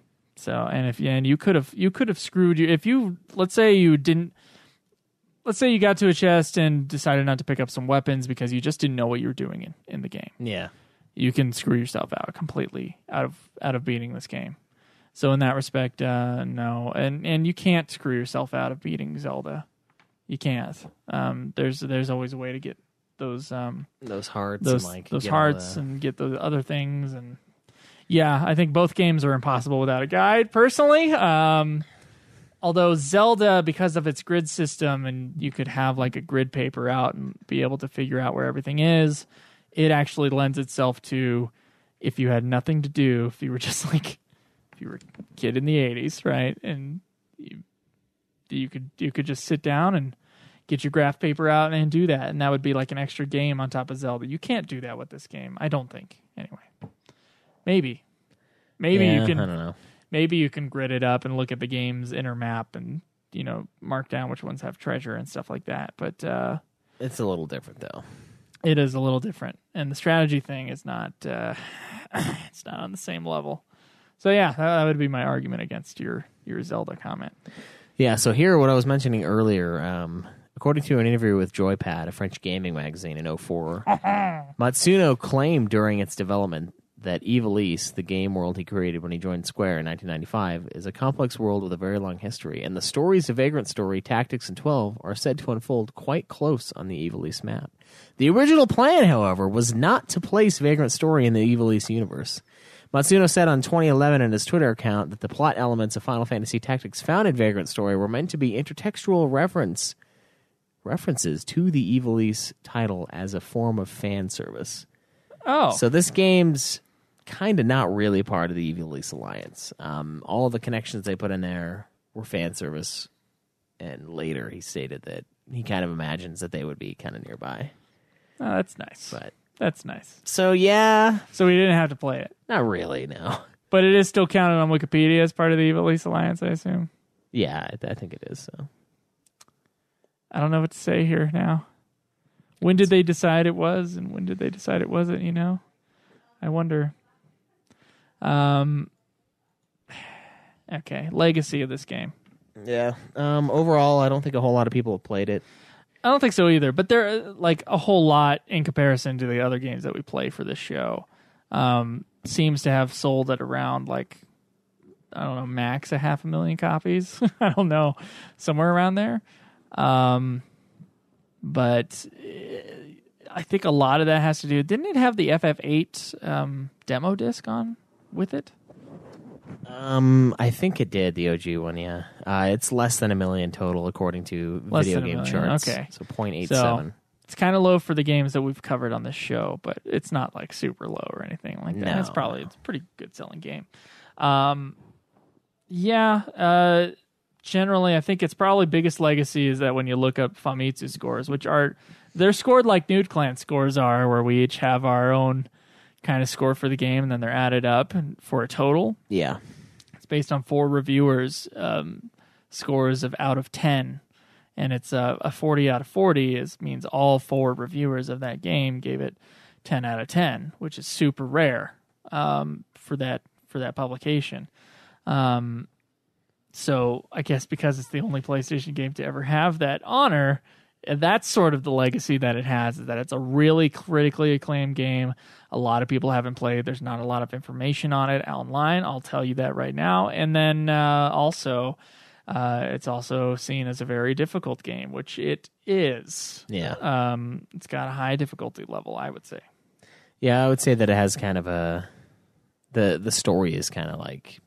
you could have screwed you if you, let's say you got to a chest and decided not to pick up some weapons because you just didn't know what you were doing in the game. Yeah. You can screw yourself out completely out of beating this game. So in that respect, no. And you can't screw yourself out of beating Zelda. You can't. There's always a way to get those hearts and get those other things. And yeah, I think both games are impossible without a guide, personally. Although Zelda, because of its grid system, and you could have like a grid paper out and be able to figure out where everything is, it actually lends itself to, if you had nothing to do, if you were just like, if you were a kid in the 80s, right? And you could just sit down and get your graph paper out and do that. And that would be like an extra game on top of Zelda. You can't do that with this game. I don't think. Anyway. Maybe you can. I don't know. Maybe you can grid it up and look at the game's inner map and, mark down which ones have treasure and stuff like that. But it's a little different, though. It is a little different. And the strategy thing is not it's not on the same level. So, yeah, that would be my argument against your Zelda comment. Yeah, so here, what I was mentioning earlier, according to an interview with Joypad, a French gaming magazine in 2004, Matsuno claimed during its development that Ivalice, the game world he created when he joined Square in 1995, is a complex world with a very long history, and the stories of Vagrant Story, Tactics, and 12 are said to unfold quite close on the Ivalice map. The original plan, however, was not to place Vagrant Story in the Ivalice universe, Matsuno said on 2011 in his Twitter account that the plot elements of Final Fantasy Tactics found in Vagrant Story were meant to be intertextual references to the Ivalice title as a form of fan service. Oh. So this game's kind of not really part of the Ivalice Alliance. All the connections they put in there were fan service, and later he stated that he kind of imagines that they would be kind of nearby. Oh, that's nice. But that's nice. so yeah, so we didn't have to play it. Not really, no. But it is still counted on Wikipedia as part of the Ivalice Alliance, I assume. Yeah, I think it is. So I don't know what to say here now. When did they decide it was, and when did they decide it wasn't? You know, I wonder. Okay, legacy of this game. Yeah. Overall, I don't think a whole lot of people have played it. I don't think so either, but there like a whole lot in comparison to the other games that we play for this show. Seems to have sold at around like, I don't know, max 500,000 copies. I don't know, somewhere around there. But I think a lot of that has to do. Didn't it have the FF8 demo disc on with it? I think it did, the OG one, yeah. It's less than 1 million total according to video game charts. Okay. So 0.87. So it's kind of low for the games that we've covered on this show, but it's not like super low or anything like that. No, it's a pretty good selling game. Generally, I think its probably biggest legacy is that when you look up Famitsu scores, which they're scored like Nude Clan scores are, where we each have our own kind of score for the game, and then they're added up for a total. Yeah. It's based on 4 reviewers' scores of out of 10, and it's a 40 out of 40 means all 4 reviewers of that game gave it 10 out of 10, which is super rare for that publication. So I guess because it's the only PlayStation game to ever have that honor, that's sort of the legacy that it has, is that it's a really critically acclaimed game. A lot of people haven't played. There's not a lot of information on it online. I'll tell you that right now. And then it's also seen as a very difficult game, which it is. Yeah. It's got a high difficulty level, I would say. Yeah, I would say that it has kind of the story is kind of like,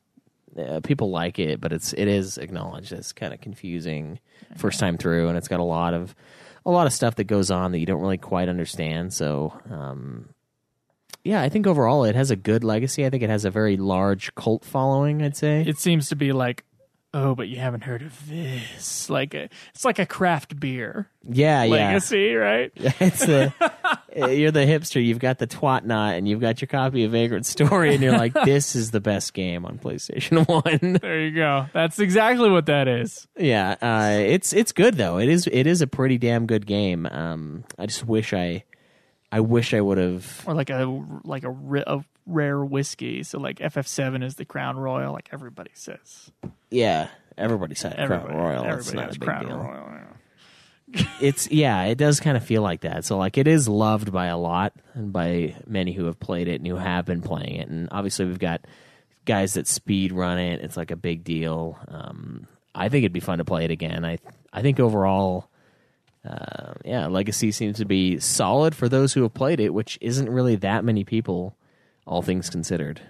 people like it, but it is acknowledged as kind of confusing first time through, and it's got a lot of stuff that goes on that you don't really quite understand. So, yeah, I think overall it has a good legacy. I think it has a very large cult following, I'd say. It seems to be like, oh, but you haven't heard of this. It's like a craft beer. Yeah, legacy, right? It's you're the hipster. You've got the twat knot, and you've got your copy of Vagrant Story, and you're like, this is the best game on PlayStation 1. There you go. That's exactly what that is. Yeah, it's good though. It is a pretty damn good game. I just wish I would have, or like a rare whiskey. So like FF7 is the Crown Royal, like everybody says. Yeah, everybody said Crown Royal. It's not a big Crown deal. Royal. Yeah. It does kind of feel like that. So like it is loved by a lot and by many who have played it and who have been playing it. And obviously we've got guys that speed run it. It's like a big deal. I think it'd be fun to play it again. I think overall, Legacy seems to be solid for those who have played it, which isn't really that many people, all things considered.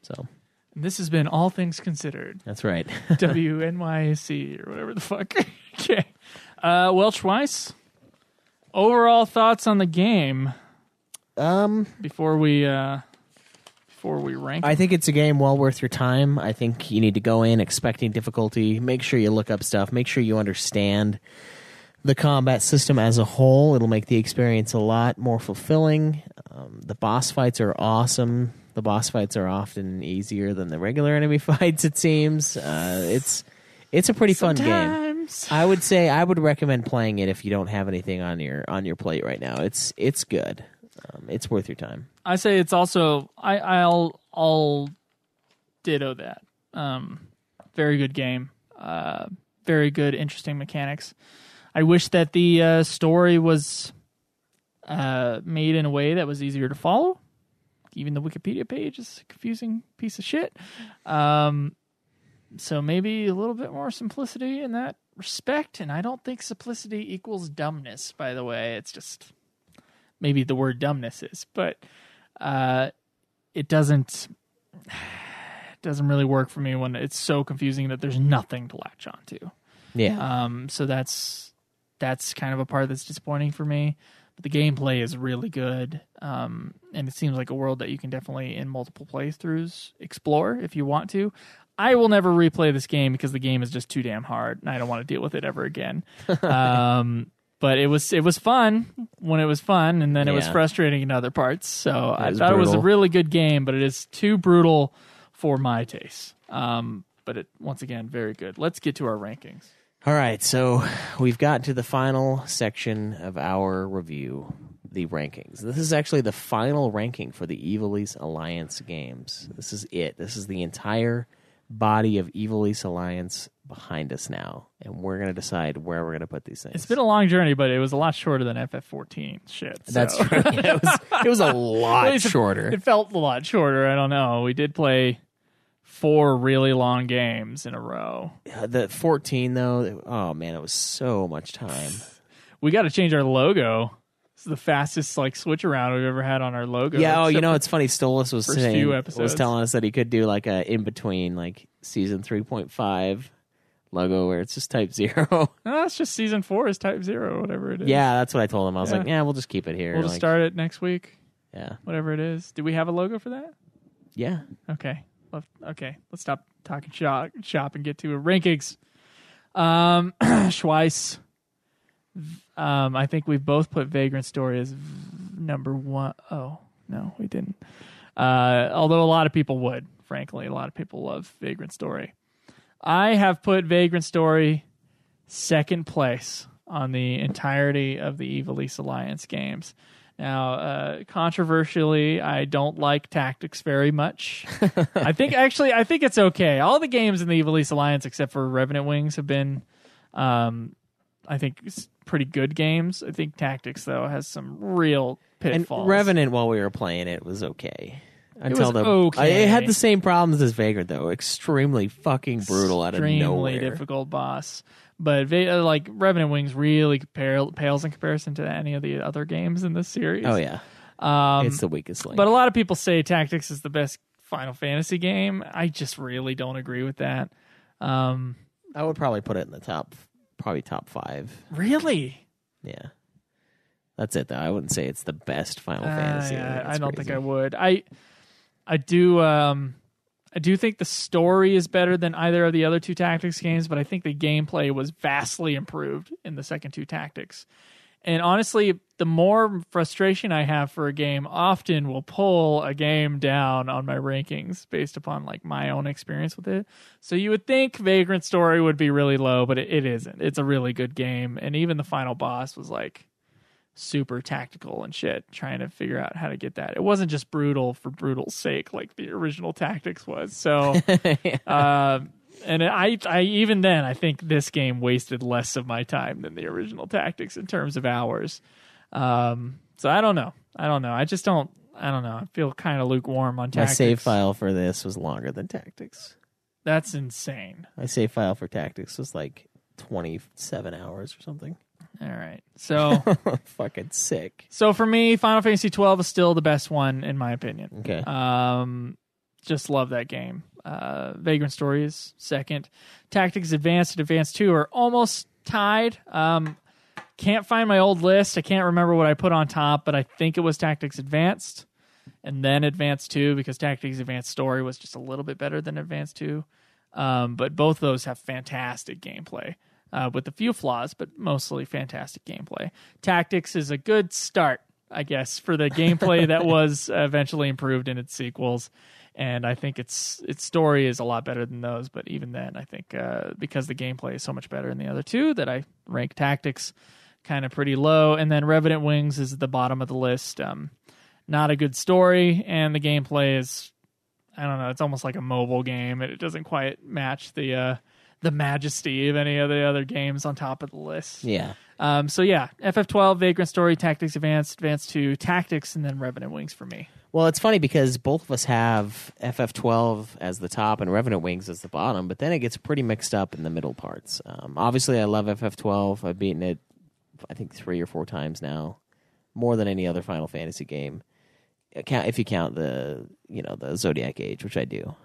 So this has been All Things Considered. That's right. WNYC or whatever the fuck. Okay. Well, Schweiss, overall thoughts on the game? Before we rank. I think it's a game well worth your time. I think you need to go in expecting difficulty. Make sure you look up stuff. Make sure you understand the combat system as a whole. It'll make the experience a lot more fulfilling. The boss fights are awesome. The boss fights are often easier than the regular enemy fights, it seems. It's a pretty fun game. I would say I would recommend playing it if you don't have anything on your plate right now. It's good. It's worth your time. I say it's also I'll ditto that. Very good game. Very good, interesting mechanics. I wish that the story was made in a way that was easier to follow. Even the Wikipedia page is a confusing piece of shit. So maybe a little bit more simplicity in that respect. And I don't think simplicity equals dumbness, by the way. It's just maybe the word dumbness is. But it doesn't doesn't really work for me when it's so confusing that there's nothing to latch onto. Yeah. So that's kind of a part that's disappointing for me. But the gameplay is really good, and it seems like a world that you can definitely, in multiple playthroughs, explore if you want to. I will never replay this game because the game is just too damn hard, and I don't want to deal with it ever again. But it was fun when it was fun, and then it was frustrating in other parts. So I thought it was a really good game, but it is too brutal for my taste. But it, once again, very good. Let's get to our rankings. All right, so we've got to the final section of our review, the rankings. This is actually the final ranking for the Ivalice Alliance games. This is it. This is the entire body of Ivalice Alliance behind us now, and we're going to decide where we're going to put these things. It's been a long journey, but it was a lot shorter than FF14 shit. So. That's true. Yeah, it was a lot shorter. It felt a lot shorter. I don't know. We did play 4 really long games in a row. The 14, though, oh man, it was so much time. We got to change our logo. It's the fastest switch around we've ever had on our logo. Yeah, it's funny. Stolas was telling us that he could do like a in between, like season 3.5 logo where it's just Type 0. No, it's just season 4 is Type 0, whatever it is. Yeah, that's what I told him. I was like, we'll just keep it here. We'll just start it next week. Yeah, whatever it is. Do we have a logo for that? Yeah. Okay. Let's stop talking shop and get to rankings. Schweiss. I think we've both put Vagrant Story as number 1. Oh, no, we didn't. Although a lot of people would, frankly. A lot of people love Vagrant Story. I have put Vagrant Story second place on the entirety of the Ivalice Alliance games. Now, controversially, I don't like Tactics very much. I think it's okay. All the games in the Ivalice Alliance, except for Revenant Wings, have been, I think, pretty good games. I think Tactics, though, has some real pitfalls. And Revenant, while we were playing it, was okay. It had the same problems as Vagrant, though. Extremely fucking brutal out of nowhere. Extremely difficult boss. But Revenant Wings really pales in comparison to any of the other games in this series. Oh, yeah. It's the weakest link. But a lot of people say Tactics is the best Final Fantasy game. I just really don't agree with that. I would probably put it in the top 5. Really? Yeah. That's it, though. I wouldn't say it's the best Final Fantasy. Yeah, I don't think I would. I do think the story is better than either of the other 2 Tactics games, but I think the gameplay was vastly improved in the second 2 Tactics. And honestly, the more frustration I have for a game often will pull a game down on my rankings based upon my own experience with it. So you would think Vagrant Story would be really low, but it isn't. It's a really good game. And even the final boss was super tactical and shit, trying to figure out how to get that. It wasn't just brutal for brutal's sake like the original Tactics was. So, and I even then, I think this game wasted less of my time than the original Tactics in terms of hours. So I don't know. I just don't. I don't know. I feel kind of lukewarm on Tactics. My save file for this was longer than Tactics. That's insane. My save file for Tactics was 27 hours or something. All right. So fucking sick. So for me, Final Fantasy 12 is still the best one in my opinion. Okay. Just love that game. Vagrant Story is second. Tactics Advanced and Advanced 2 are almost tied. Can't find my old list. I can't remember what I put on top, but I think it was Tactics Advanced and then Advanced 2 because Tactics Advanced Story was just a little bit better than Advanced 2. But both of those have fantastic gameplay. With a few flaws, but mostly fantastic gameplay. Tactics is a good start, I guess, for the gameplay that was eventually improved in its sequels. And I think its story is a lot better than those. But even then, I think because the gameplay is so much better in the other 2, that I rank Tactics kind of pretty low. And then Revenant Wings is at the bottom of the list. Not a good story, and the gameplay is, I don't know, it's almost like a mobile game. It doesn't quite match the majesty of any of the other games on top of the list. Yeah. So yeah, FF12, Vagrant Story, Tactics Advanced, Advanced 2, Tactics, and then Revenant Wings for me. Well, it's funny because both of us have FF12 as the top and Revenant Wings as the bottom, but then it gets pretty mixed up in the middle parts. Obviously, I love FF12. I've beaten it, I think, 3 or 4 times now, more than any other Final Fantasy game. if you count the Zodiac Age, which I do.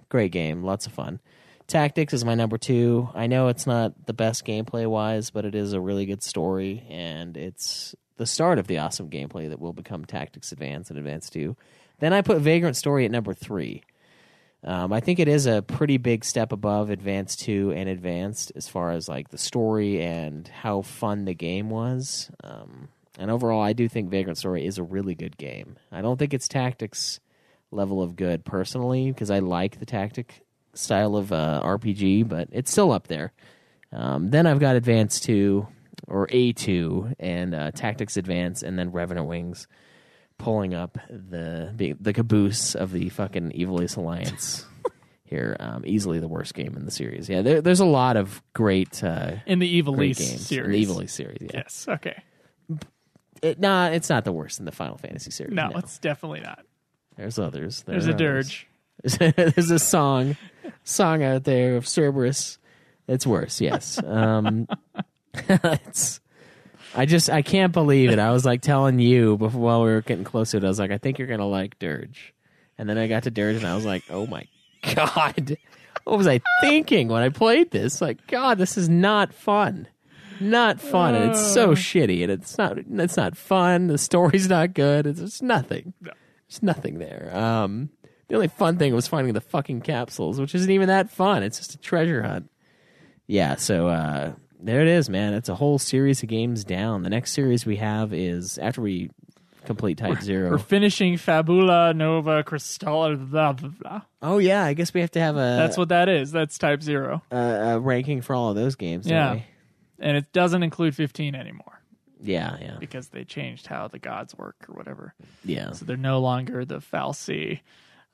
Great game, lots of fun. Tactics is my number 2. I know it's not the best gameplay wise, but it is a really good story, and it's the start of the awesome gameplay that will become Tactics Advance and Advance 2. Then I put Vagrant Story at number 3. I think it is a pretty big step above Advance 2 and Advanced as far as like the story and how fun the game was. And overall, I do think Vagrant Story is a really good game. I don't think it's Tactics level of good personally, because I like the tactic style of RPG, but it's still up there. Then I've got Advance 2, or A2, and Tactics Advance, and then Revenant Wings pulling up the caboose of the fucking Ivalice Alliance here. Easily the worst game in the series. Yeah, there's a lot of great in the Ivalice series. In the Ivalice series, yeah. Yes, okay. It's not the worst in the Final Fantasy series. No, it's definitely not. There's others. There's a dirge. There's a song out there of Cerberus. It's worse, yes. I can't believe it. I was like telling you before while we were getting close to it, I was like, I think you're gonna like Dirge. And then I got to Dirge and I was like, oh my God. What was I thinking when I played this? Like, God, this is not fun. Not fun. And it's so shitty, and it's not fun. The story's not good. It's just nothing. No. There's nothing there. The only fun thing was finding the fucking capsules, which isn't even that fun. It's just a treasure hunt. Yeah, so there it is, man. It's a whole series of games down. The next series we have is after we complete Type 0. We're finishing Fabula Nova Crystal. Blah, blah, blah. Oh, yeah. I guess we have to have a... That's what that is. That's Type 0. A ranking for all of those games, yeah. Don't we? And it doesn't include 15 anymore. Yeah. Because they changed how the gods work or whatever. Yeah. So they're no longer the Fal'Cie.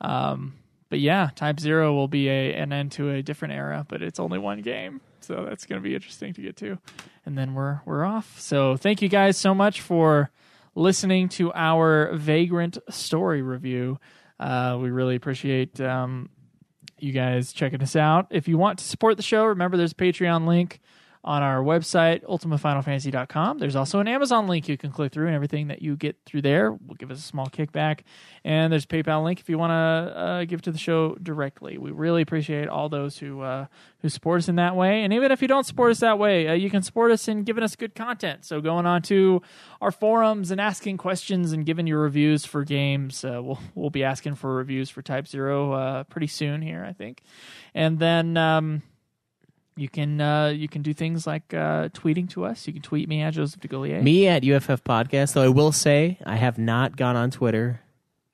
But yeah, Type 0 will be an end to a different era, but it's only one game. So that's going to be interesting to get to. And then we're off. So thank you guys so much for listening to our Vagrant Story review. We really appreciate you guys checking us out. If you want to support the show, remember there's a Patreon link on our website, ultimatefinalfantasy.com. There's also an Amazon link you can click through, and everything that you get through there will give us a small kickback. And there's a PayPal link if you want to give to the show directly. We really appreciate all those who support us in that way. And even if you don't support us that way, you can support us in giving us good content. So going on to our forums and asking questions and giving your reviews for games. We'll be asking for reviews for Type 0 pretty soon here, I think. And then... You can do things like tweeting to us. You can tweet me at Joseph DeGaulier. Me at UFF Podcast. Though I will say I have not gone on Twitter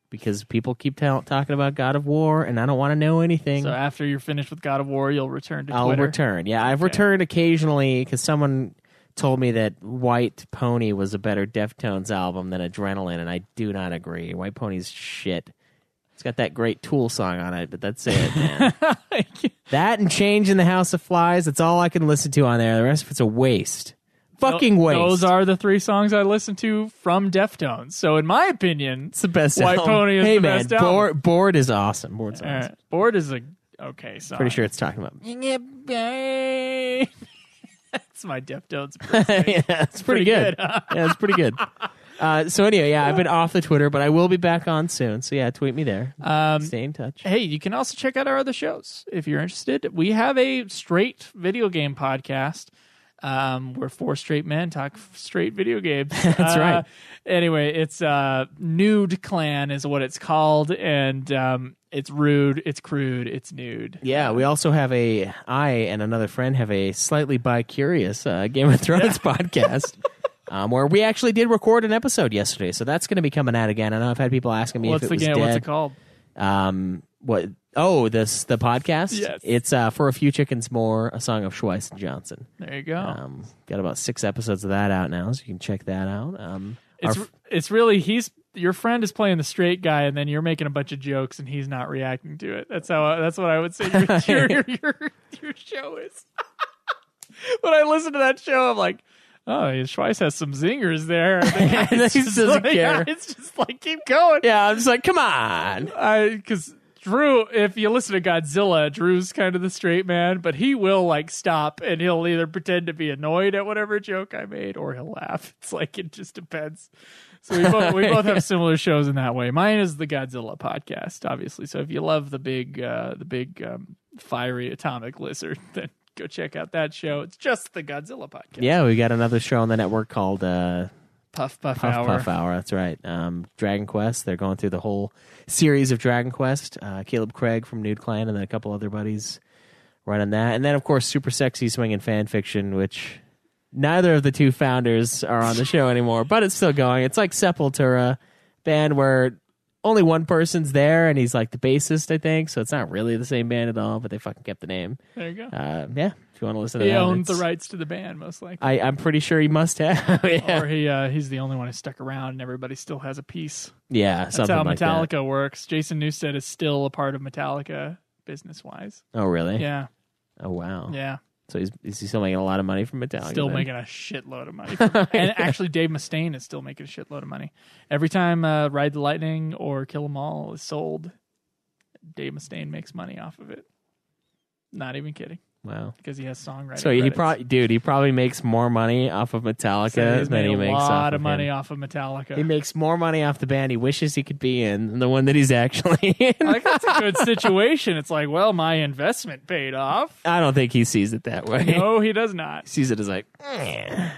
because people keep talking about God of War, and I don't want to know anything. So after you're finished with God of War, you'll return to Twitter? I'll return. Yeah, I've returned occasionally because someone told me that White Pony was a better Deftones album than Adrenaline, and I do not agree. White Pony's shit. It's got that great Tool song on it, but that's it, man. That and Change in the House of Flies, that's all I can listen to on there. The rest of it's a waste. Fucking waste. Those are the 3 songs I listen to from Deftones. So in my opinion, it's the best White album. Pony is the best album. Bored is awesome. Bored's awesome. Right. Bored is a okay song. Pretty sure it's talking about... That's my Deftones impersonation. Yeah, it's pretty good. Yeah, it's pretty good. So anyway, yeah, I've been off the Twitter, but I will be back on soon. So yeah, tweet me there. Stay in touch. Hey, you can also check out our other shows if you're interested. We have a straight video game podcast. We're 4 straight men talk straight video games. That's right. Anyway, it's Nude Clan is what it's called, and it's rude, it's crude, it's nude. Yeah, we also have I and another friend have a slightly bi-curious Game of Thrones podcast. Where we actually did record an episode yesterday, so that's going to be coming out again. I know I've had people asking me if it was dead. What's it called? What? Oh, the podcast? Yes. It's For a Few Chickens More, a song of Schweiss and Johnson. There you go. Got about 6 episodes of that out now, so you can check that out. It's really your friend is playing the straight guy, and then you're making a bunch of jokes, and he's not reacting to it. That's what I would say your show is. When I listen to that show, I'm like, oh, Schweiss has some zingers there. He doesn't care. It's just like, keep going. Yeah, I'm just like, come on. Because Drew, if you listen to Godzilla, Drew's kind of the straight man, but he will like stop and he'll either pretend to be annoyed at whatever joke I made or he'll laugh. It's like, it just depends. So we both have similar shows in that way. Mine is the Godzilla podcast, obviously. So if you love the big fiery atomic lizard, then go check out that show. It's just the Godzilla podcast. Yeah, we got another show on the network called Puff Hour. Puff Hour, that's right. Dragon Quest. They're going through the whole series of Dragon Quest. Caleb Craig from Nude Clan and then a couple other buddies running that. And then, of course, Super Sexy Swinging Fan Fiction, which neither of the two founders are on the show anymore, but it's still going. It's like Sepultura band where only one person's there, and he's like the bassist, I think. So it's not really the same band at all, but they fucking kept the name. There you go. Yeah, if you want to listen to that. He owned the rights to the band, most likely. I'm pretty sure he must have. Yeah. Or he's the only one who stuck around, and everybody still has a piece. Yeah, that's how like Metallica that. works. Jason Newsted is still a part of Metallica business-wise. Oh, really? Yeah. Oh, wow. Yeah. So is he still making a lot of money from Metallica? Still then? making a shitload of money. And actually, Dave Mustaine is still making a shitload of money. Every time Ride the Lightning or Kill 'Em All is sold, Dave Mustaine makes money off of it. Not even kidding. Wow. Because he has songwriting So he probably makes more money off of Metallica than he makes off of a lot of money off of Metallica. He makes more money off the band he wishes he could be in than the one that he's actually in. Like, that's a good situation. It's like, well, my investment paid off. I don't think he sees it that way. No, he does not. He sees it as like, eh.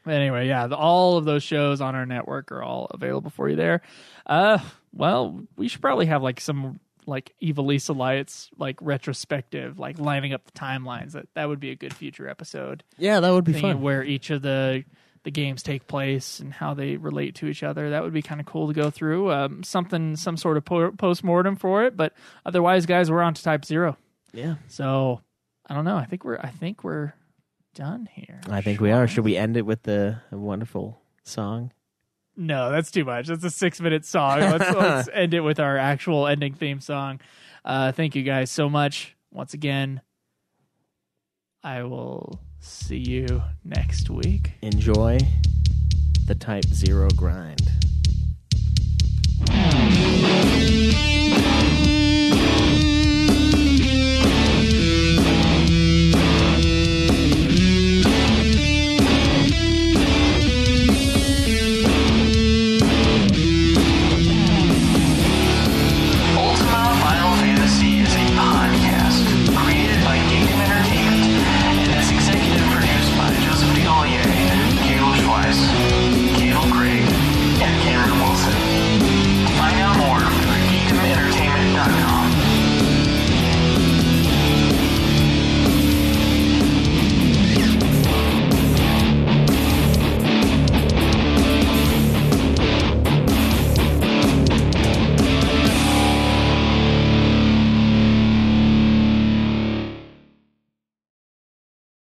Anyway, yeah, all of those shows on our network are all available for you there. Well, we should probably have like some like Ivalice Alliance like retrospective, like lining up the timelines. That would be a good future episode. Yeah, that would be fun. Where each of the games take place and how they relate to each other. That would be kind of cool to go through. Some sort of post-mortem for it. But otherwise, guys, we're on to Type 0. Yeah. So I don't know. I think we're done here. I think we are. Should we end it with a wonderful song? No, that's too much. That's a 6-minute song. Let's end it with our actual ending theme song. Thank you guys so much. Once again, I will see you next week. Enjoy the Type 0 grind.